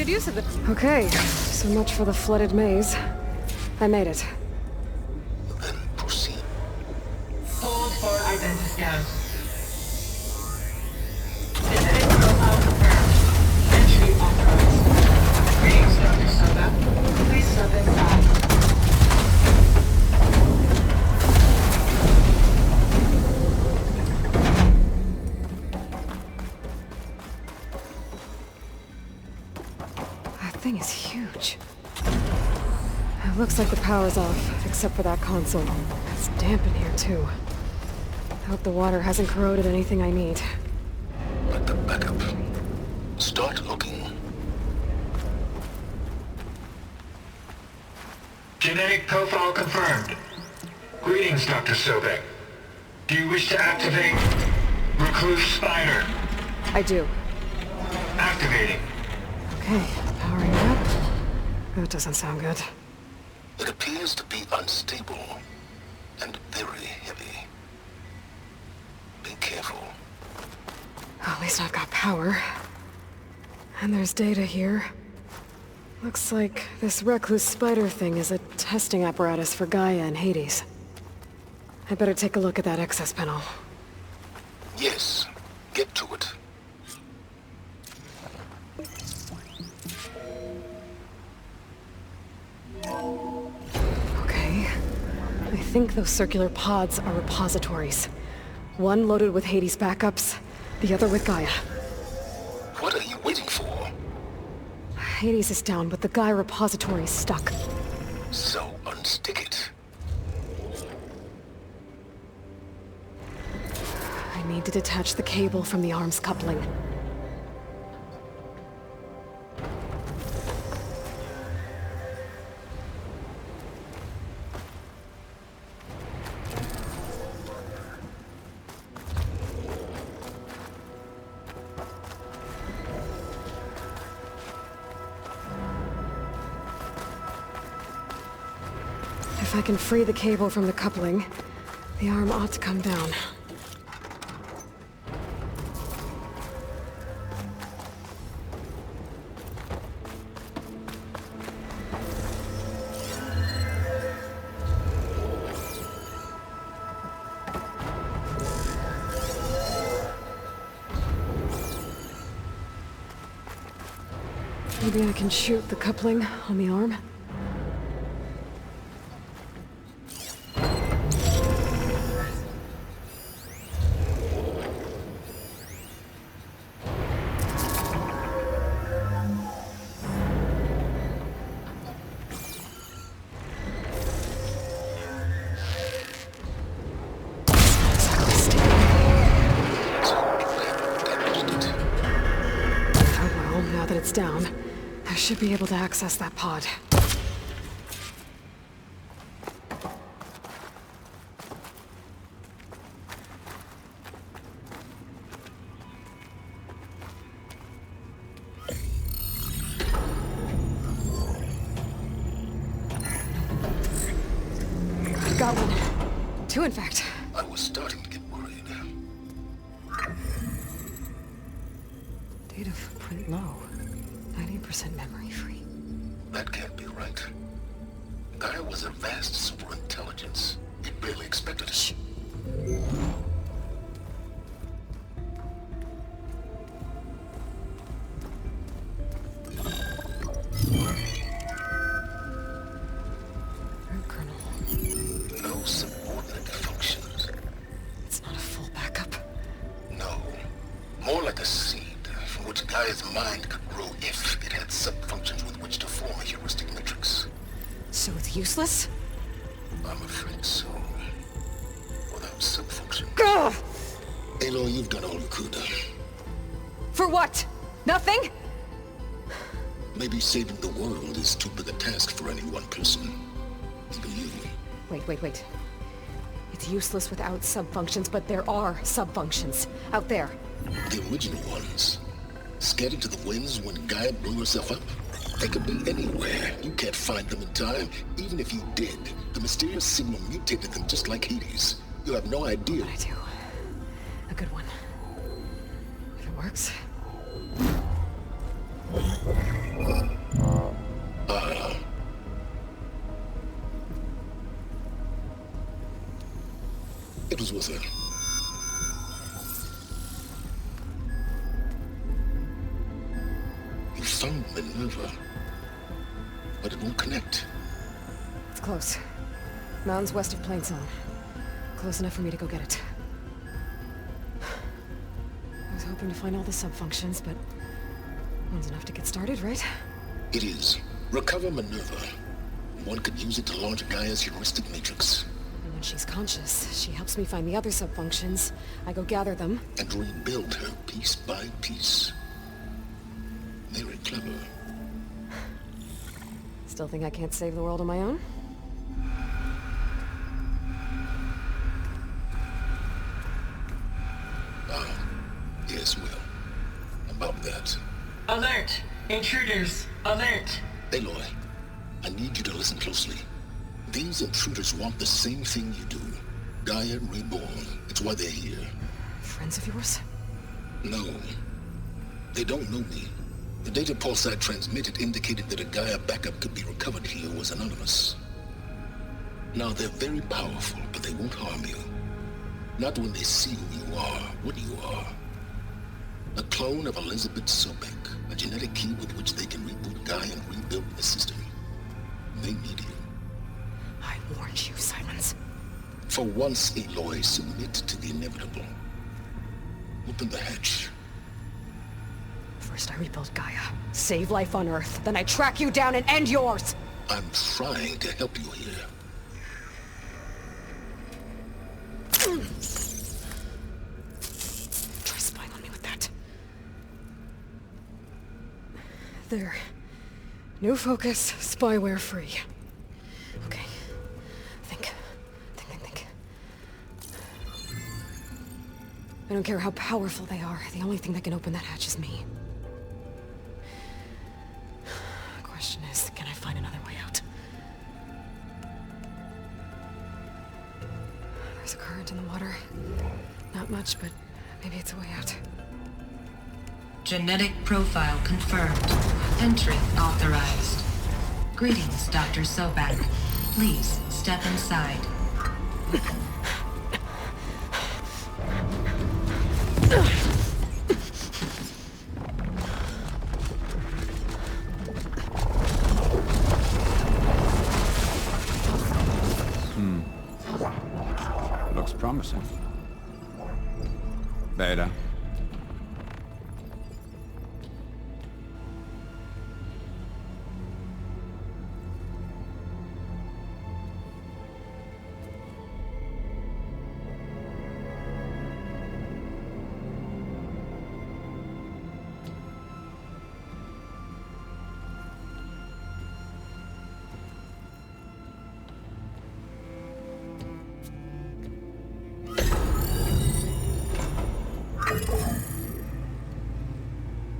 Speaker 1: use of it. Okay, so much for the flooded maze. I made it.
Speaker 7: Then proceed.
Speaker 6: Hold for identiscan. Genetic profile confirmed. Entry authorized. Greetings, Dr. Soda. Please step inside.
Speaker 1: That thing is huge. It looks like the power's off, except for that console. It's damp in here, too. I hope the water hasn't corroded anything I need.
Speaker 7: Like the backup. Start looking.
Speaker 9: Genetic profile confirmed. Greetings, Dr. Sobek. Do you wish to activate Recluse Spider?
Speaker 1: I do.
Speaker 9: Activating.
Speaker 1: Okay, powering up. That doesn't sound good.
Speaker 7: It appears to be unstable and very heavy. Be careful.
Speaker 1: At least I've got power. And there's data here. Looks like this recluse spider thing is a testing apparatus for Gaia and Hades. I better take a look at that access panel.
Speaker 7: Yes, get to it.
Speaker 1: Okay. I think those circular pods are repositories. One loaded with Hades backups, the other with Gaia.
Speaker 7: What are you waiting for?
Speaker 1: Hades is down, but the Gaia repository is stuck.
Speaker 7: So unstick it.
Speaker 1: I need to detach the cable from the arms coupling. If I can free the cable from the coupling, the arm ought to come down. Maybe I can shoot the coupling on the arm? It's down. I should be able to access that pod. Got one. Two, in fact.
Speaker 7: I was starting to get worried.
Speaker 1: Data footprint low. 90% memory free.
Speaker 7: That can't be right. Gaia was a vast superintelligence. You barely expected it.
Speaker 1: Shh. Colonel.
Speaker 7: No subordinate functions.
Speaker 1: It's not a full backup.
Speaker 7: No. More like a seed from which Gaia's mind could grow if it had sub-functions with which to form a heuristic matrix.
Speaker 1: So it's useless?
Speaker 7: I'm afraid so. Without sub-functions.
Speaker 1: Ugh!
Speaker 7: Aloy, you've done all you could.
Speaker 1: For what? Nothing?
Speaker 7: Maybe saving the world is too big a task for any one person. Even you.
Speaker 1: Wait. It's useless without sub-functions, but there are sub-functions out there.
Speaker 7: The original ones. Scattered to the winds when Gaia blew herself up? They could be anywhere. You can't find them in time. Even if you did, the mysterious signal mutated them just like Hades. You have no idea.
Speaker 1: What I do. A good one. If it works.
Speaker 7: It was with her. You found Minerva, but it won't connect.
Speaker 1: It's close. Mountains west of Plainzone. Close enough for me to go get it. I was hoping to find all the sub-functions, but one's enough to get started, right?
Speaker 7: It is. Recover Minerva. One could use it to launch Gaia's heuristic matrix.
Speaker 1: And when she's conscious, she helps me find the other sub-functions. I go gather them.
Speaker 7: And rebuild her piece by piece. Very clever.
Speaker 1: Still think I can't save the world on my own?
Speaker 7: Yes, well. About that.
Speaker 6: Alert! Intruders! Alert!
Speaker 7: Aloy, I need you to listen closely. These intruders want the same thing you do. Gaia reborn. It's why they're here.
Speaker 1: Friends of yours?
Speaker 7: No. They don't know me. The data pulse I transmitted indicated that a Gaia backup could be recovered here was anonymous. Now, they're very powerful, but they won't harm you. Not when they see who you are, what you are. A clone of Elizabeth Sobek, a genetic key with which they can reboot Gaia and rebuild the system. They need you.
Speaker 1: I warned you, Simons.
Speaker 7: For once, Aloy, submit to the inevitable. Open the hatch.
Speaker 1: First I rebuild Gaia, save life on Earth, then I track you down and end yours!
Speaker 7: I'm trying to help you here.
Speaker 1: Try spying on me with that. There. New focus, spyware free. Okay. Think. I don't care how powerful they are. The only thing that can open that hatch is me. The question is, can I find another way out? There's a current in the water. Not much, but maybe it's a way out.
Speaker 13: Genetic profile confirmed. Entry authorized. Greetings, Dr. Sobek. Please step inside.
Speaker 14: Looks promising. Beta.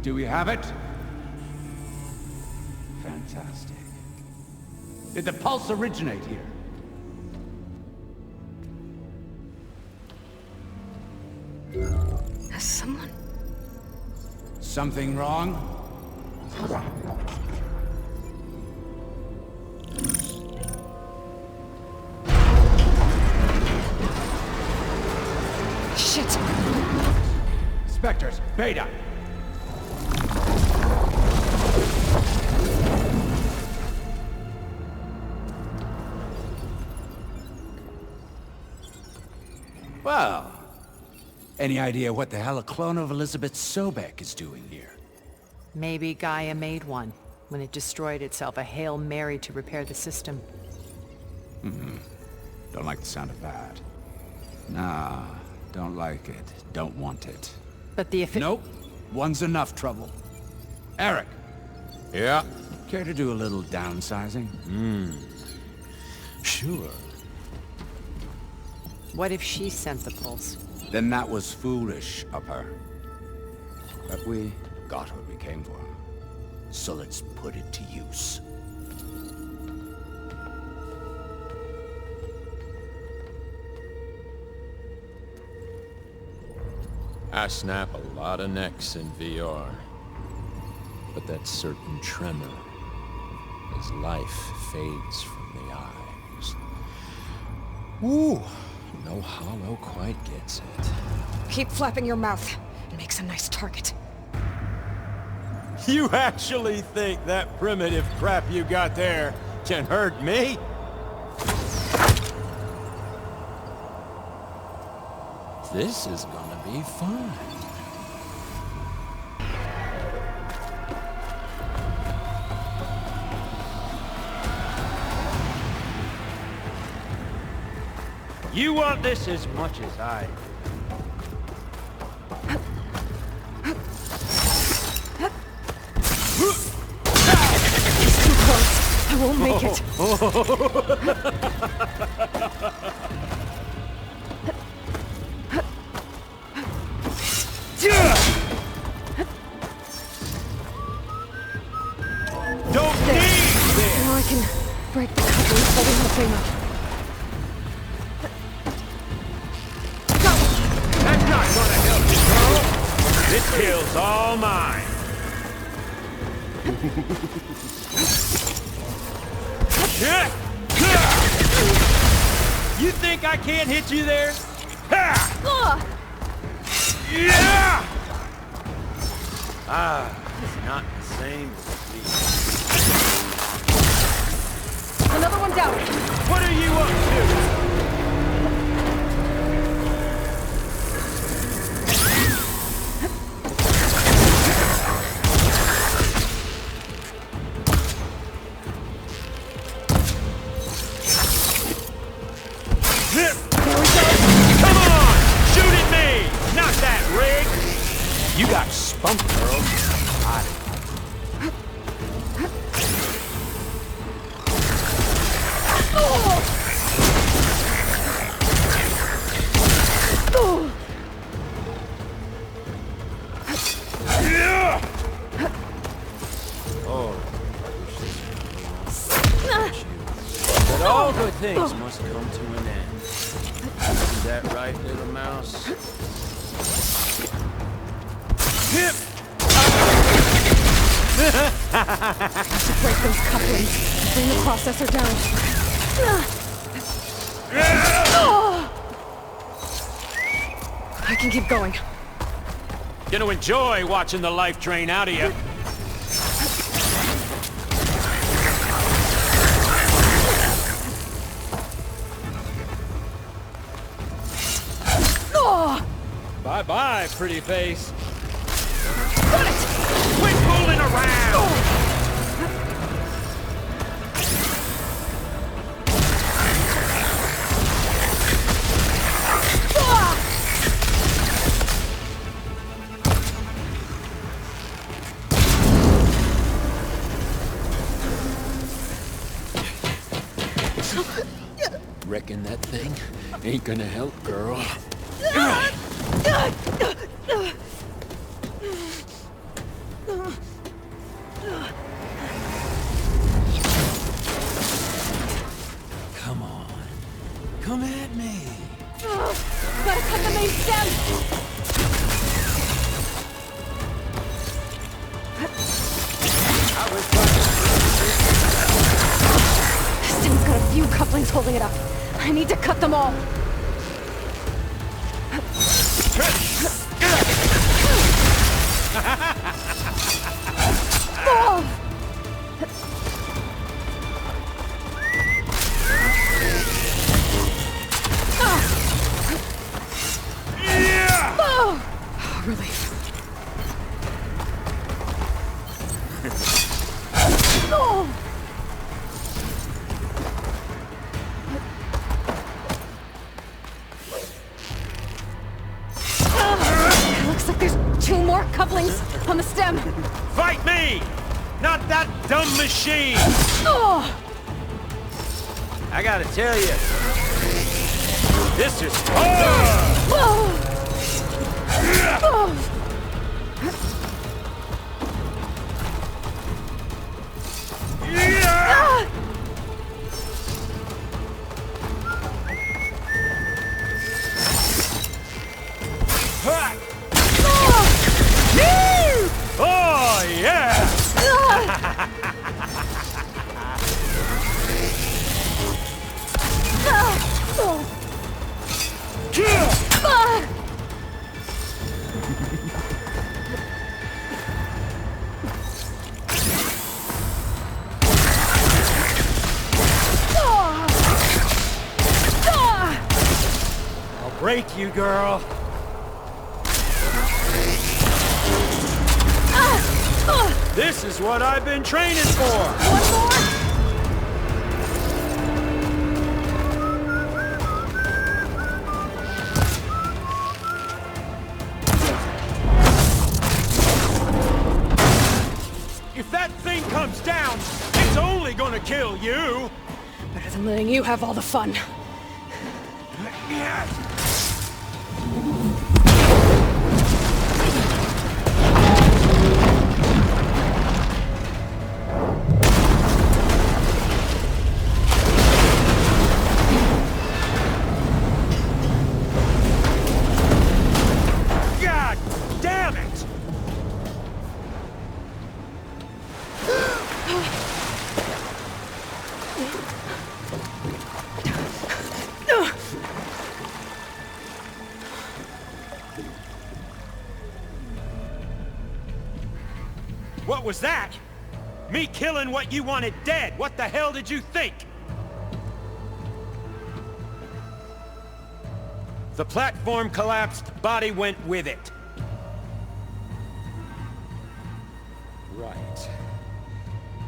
Speaker 14: Do we have it? Fantastic. Did the pulse originate here?
Speaker 1: Has someone...
Speaker 14: Something wrong?
Speaker 1: Shit!
Speaker 14: Spectres, Beta! Well, any idea what the hell a clone of Elizabeth Sobek is doing here?
Speaker 15: Maybe Gaia made one, when it destroyed itself, a Hail Mary to repair the system.
Speaker 14: Don't like the sound of that. Nah, don't like it. Don't want it.
Speaker 15: But the
Speaker 14: Nope. One's enough trouble. Eric.
Speaker 16: Yeah?
Speaker 14: Care to do a little downsizing?
Speaker 16: Sure.
Speaker 15: What if she sent the pulse?
Speaker 14: Then that was foolish of her. But we got what we came for. So let's put it to use.
Speaker 16: I snap a lot of necks in VR.
Speaker 14: but that certain tremor as life fades from the eyes. Ooh, no hollow quite gets it.
Speaker 1: Keep flapping your mouth. It makes a nice target.
Speaker 14: You actually think that primitive crap you got there can hurt me? This is gonna be fun.
Speaker 16: You want this as much as I do.
Speaker 1: Too close. I won't make it.
Speaker 16: Don't need this!
Speaker 1: Now I can break the couplings holding the thing up.
Speaker 16: That's not gonna help you, girl! This kill's all mine! You think I can't hit you there? Ha! Yeah! It's not the same as
Speaker 1: Another one down.
Speaker 16: What are you up to?
Speaker 14: You got spunk, girl.
Speaker 16: But all good things must come to an end. Is that right, little mouse?
Speaker 1: I should break those couplings. Bring the processor down. I can keep going.
Speaker 16: Gonna enjoy watching the life drain out of you. Bye-bye, pretty face.
Speaker 1: Got it!
Speaker 16: Quit fooling around!
Speaker 14: Reckon that thing ain't gonna help, girl. Come on. Come at me.
Speaker 1: Gotta cut the main stem! This stem's got a few couplings holding it up. I need to cut them all. Relief. Looks like there's 2 more couplings on the stem.
Speaker 16: Fight me! Not that dumb machine! I gotta tell you, this is hard! Oh, yeah! break you, girl. This is what I've been training for!
Speaker 1: One more?
Speaker 16: If that thing comes down, it's only gonna kill you!
Speaker 1: Better than letting you have all the fun.
Speaker 16: God damn it! What was that? Me killing what you wanted dead. What the hell did you think? The platform collapsed, body went with it. Right.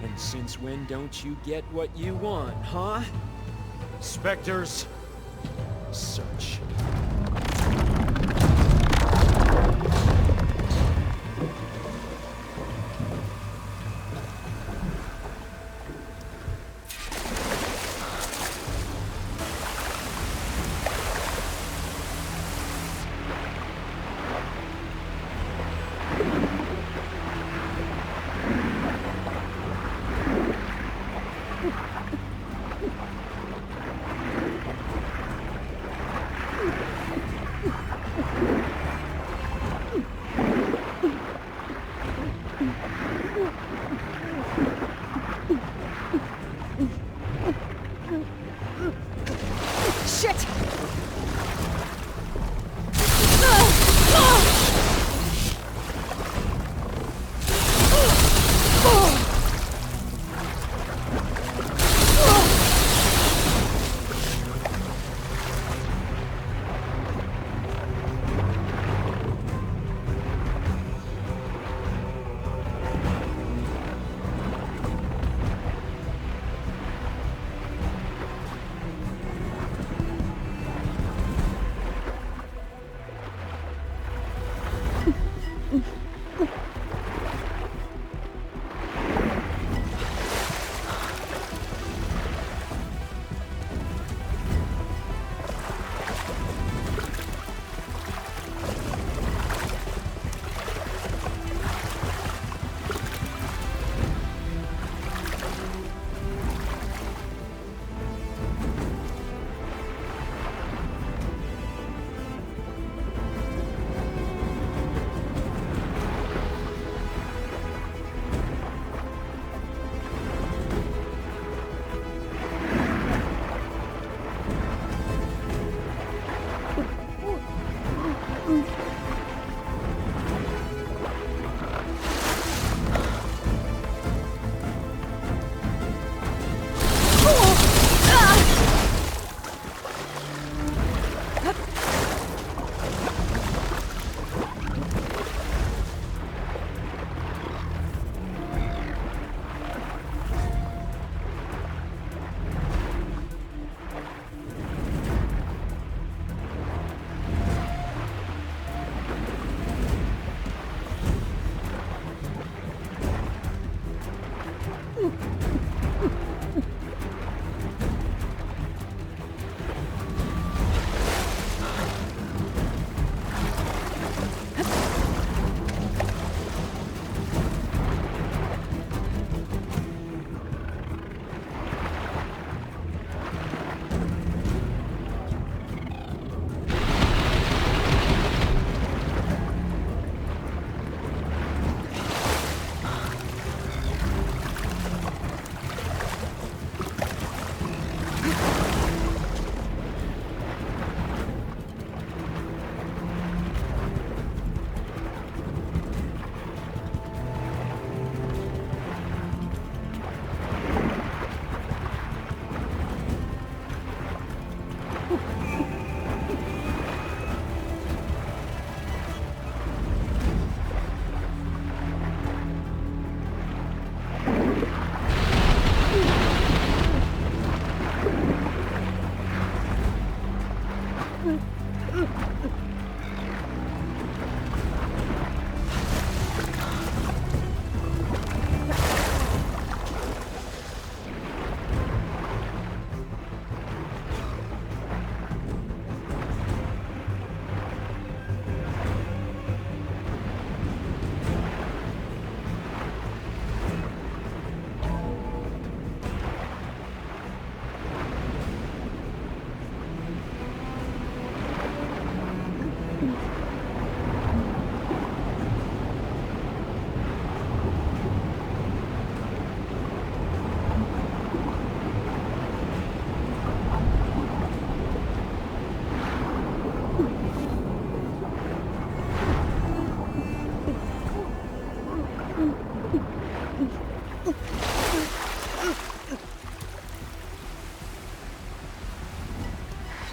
Speaker 16: And since when don't you get what you want, huh? Spectres, search.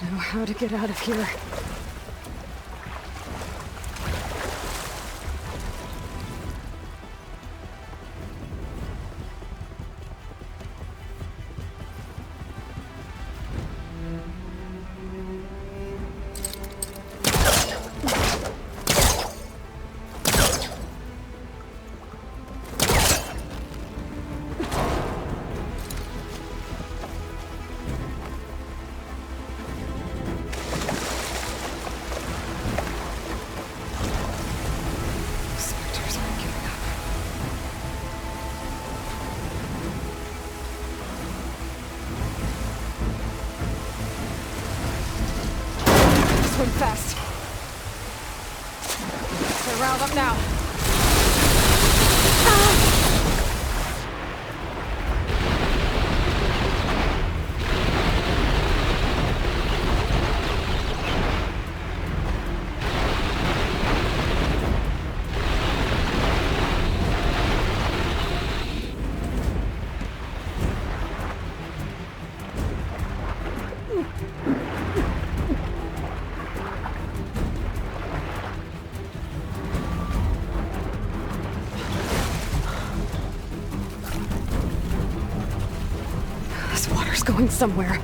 Speaker 1: Know how to get out of here. Swim fast. They're riled up now. Going somewhere.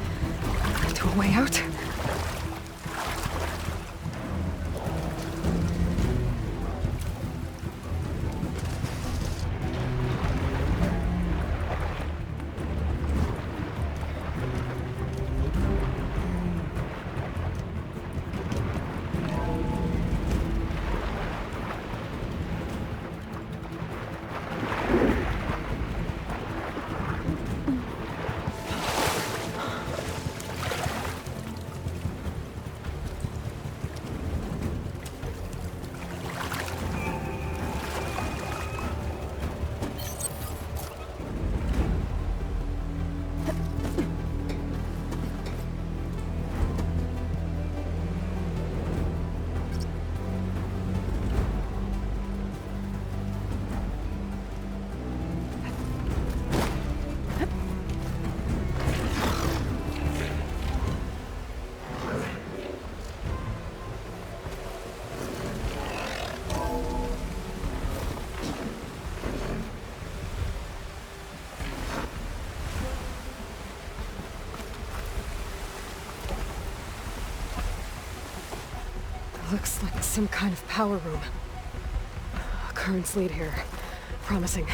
Speaker 1: To a way out? Looks like some kind of power room. Currents lead here. Promising.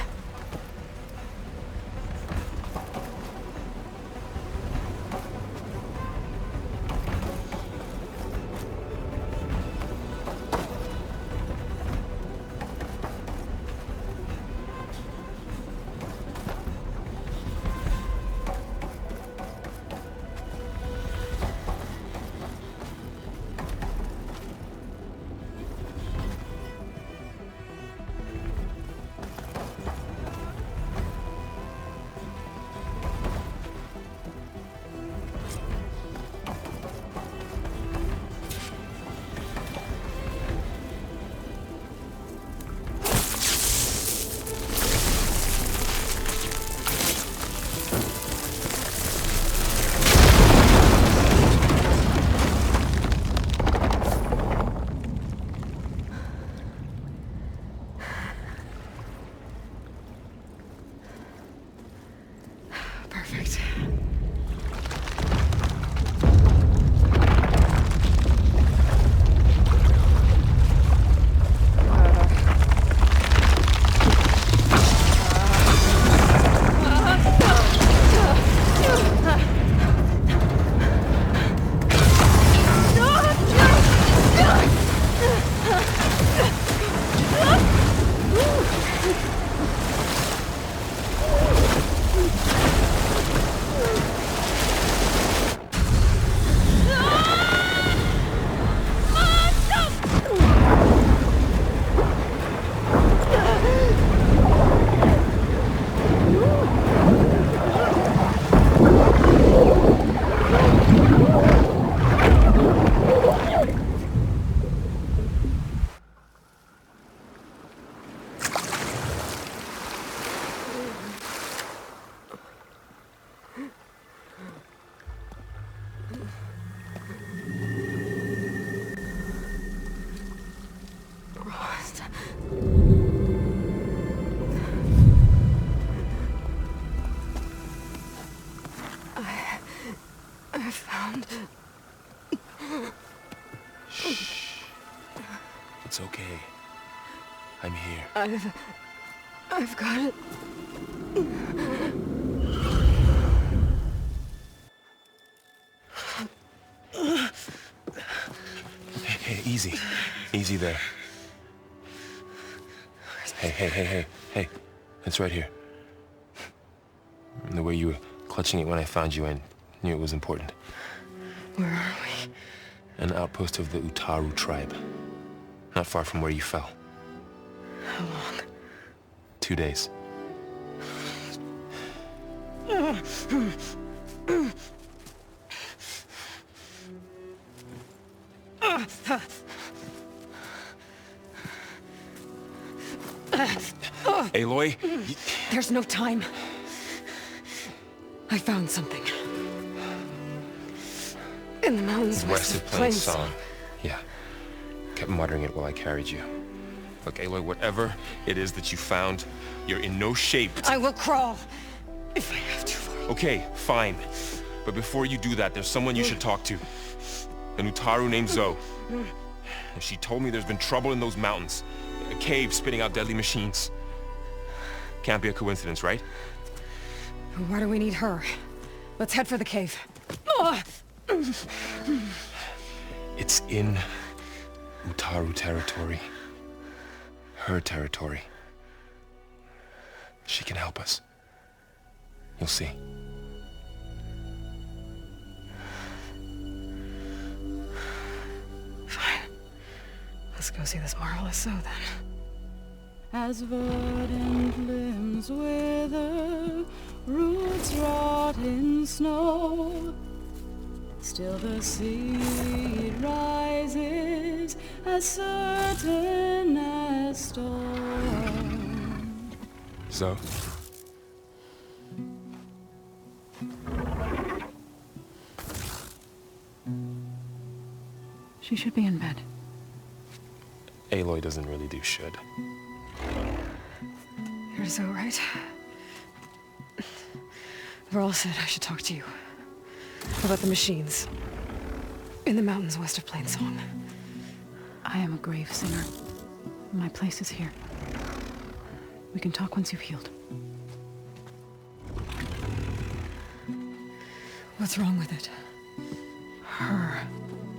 Speaker 14: It's okay. I'm here.
Speaker 1: I've got it.
Speaker 14: Hey, easy. Easy there. Hey. It's right here. The way you were clutching it when I found you, I knew it was important.
Speaker 1: Where are we?
Speaker 14: An outpost of the Utaru tribe. Not far from where you fell.
Speaker 1: How long?
Speaker 14: 2 days. Aloy?
Speaker 1: There's no time. I found something. In the mountains
Speaker 14: West of Plain Song. Yeah. Kept muttering it while I carried you. Look, Aloy, whatever it is that you found, you're in no shape to...
Speaker 1: I will crawl, if I have to.
Speaker 14: Okay, fine. But before you do that, there's someone you should talk to. An Utaru named Zoe. And she told me there's been trouble in those mountains. A cave spitting out deadly machines. Can't be a coincidence, right?
Speaker 1: Why do we need her? Let's head for the cave.
Speaker 14: It's in Utaru territory. Her territory. She can help us. You'll see.
Speaker 1: Fine. Let's go see this marvelous Zoe then.
Speaker 17: As verdant limbs wither, roots rot in snow, still the seed rises as certain as stone.
Speaker 14: Zoe?
Speaker 17: She should be in bed.
Speaker 14: Aloy doesn't really do should.
Speaker 1: You're Zoe, right? Varl said I should talk to you. About the machines. In the mountains west of Plain Song.
Speaker 17: I am a grave singer. My place is here. We can talk once you've healed.
Speaker 1: What's wrong with it?
Speaker 17: Her.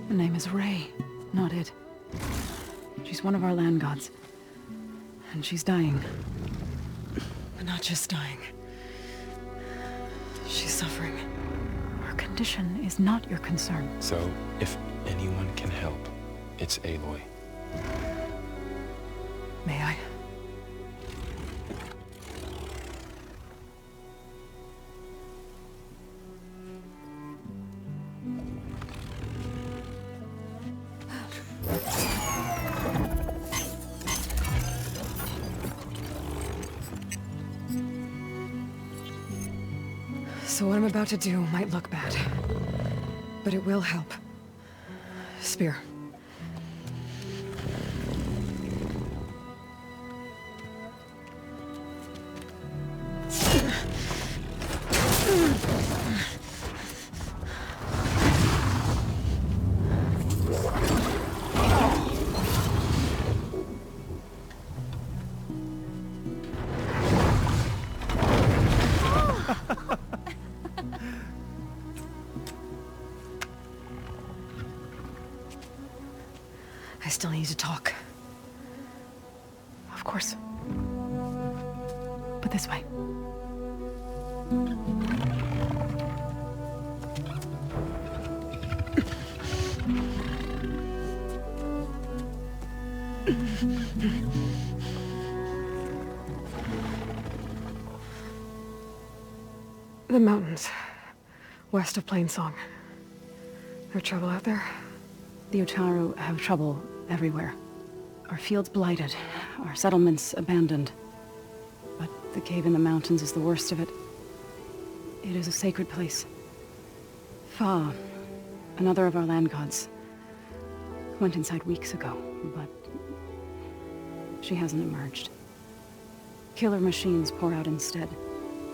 Speaker 17: The name is Ray, not it. She's one of our land gods. And she's dying.
Speaker 1: But not just dying. She's suffering.
Speaker 17: Her condition is not your concern.
Speaker 14: So, if anyone can help, it's Aloy.
Speaker 1: May I? So what I'm about to do might look bad, but it will help. Spear. I still need to talk.
Speaker 17: Of course. But this way.
Speaker 1: The mountains. West of Plain Song. There's trouble out there?
Speaker 17: The Utaru have trouble everywhere. Our fields blighted, our settlements abandoned. But the cave in the mountains is the worst of it. It is a sacred place. Fa, another of our land gods, went inside weeks ago, but she hasn't emerged. Killer machines pour out instead,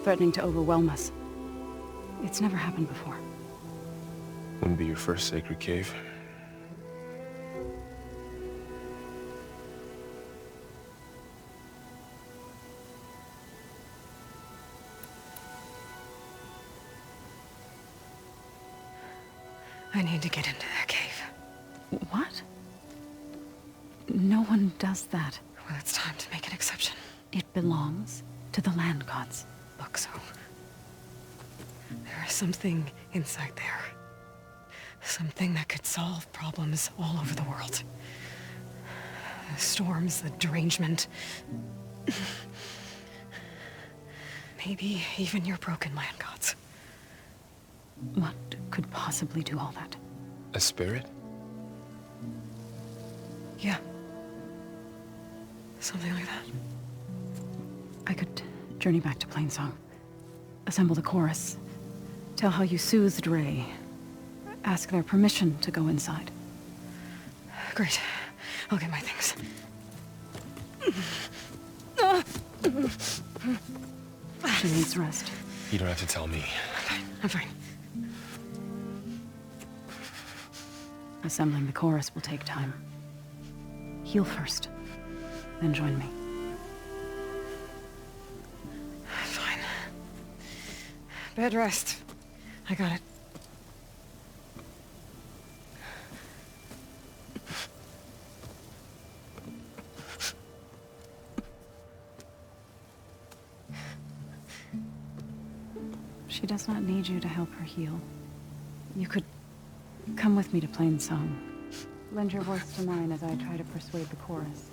Speaker 17: threatening to overwhelm us. It's never happened before.
Speaker 14: Wouldn't be your first sacred cave.
Speaker 1: I need to get into that cave.
Speaker 17: What? No one does that.
Speaker 1: Well, it's time to make an exception.
Speaker 17: It belongs to the land gods.
Speaker 1: Look, so... there is something inside there. Something that could solve problems all over the world. The storms, the derangement. Maybe even your broken land gods.
Speaker 17: What could possibly do all that?
Speaker 14: A spirit?
Speaker 1: Yeah. Something like that.
Speaker 17: I could journey back to Plainsong. Assemble the chorus. Tell how you soothed Ray. Ask their permission to go inside.
Speaker 1: Great. I'll get my things.
Speaker 17: She needs rest.
Speaker 14: You don't have to tell me.
Speaker 1: I'm fine.
Speaker 17: Assembling the chorus will take time. Heal first, then join me.
Speaker 1: Fine. Bed rest. I got it.
Speaker 17: She does not need you to help her heal. You could come with me to Plainsong. Lend your voice to mine as I try to persuade the chorus.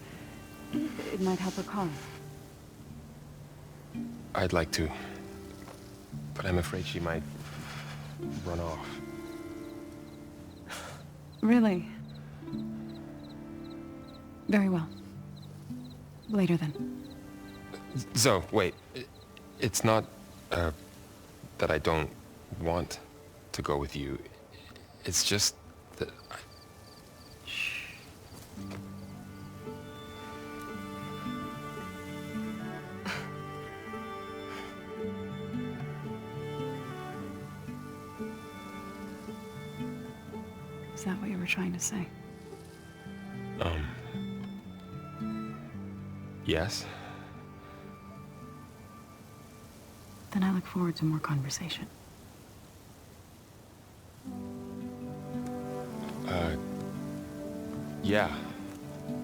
Speaker 17: It might help her cause.
Speaker 14: I'd like to. But I'm afraid she might run off.
Speaker 17: Really? Very well. Later then.
Speaker 14: Zoe, wait. It's not, that I don't want to go with you. It's just that I... Shh.
Speaker 17: Is that what you were trying to say?
Speaker 14: Yes?
Speaker 17: Then I look forward to more conversation.
Speaker 14: Yeah.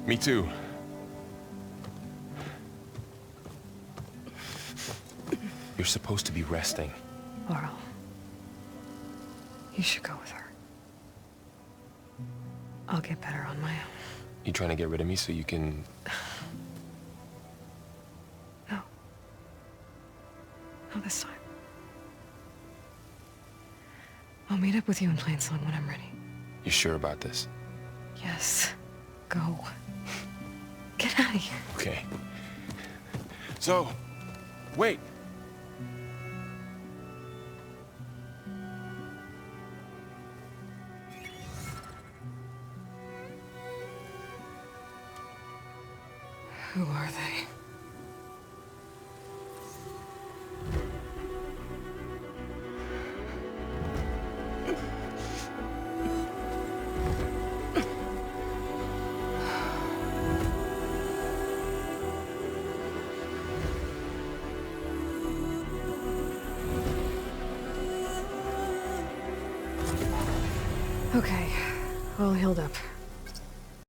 Speaker 14: Me too. You're supposed to be resting.
Speaker 1: Laurel. You should go with her. I'll get better on my own.
Speaker 14: You trying to get rid of me so you can...
Speaker 1: No. Not this time. I'll meet up with you in Plainsong when I'm ready.
Speaker 14: You sure about this?
Speaker 1: Yes. Go. Get out of here.
Speaker 14: Okay. So, wait.
Speaker 1: Who are they? Okay, all healed up.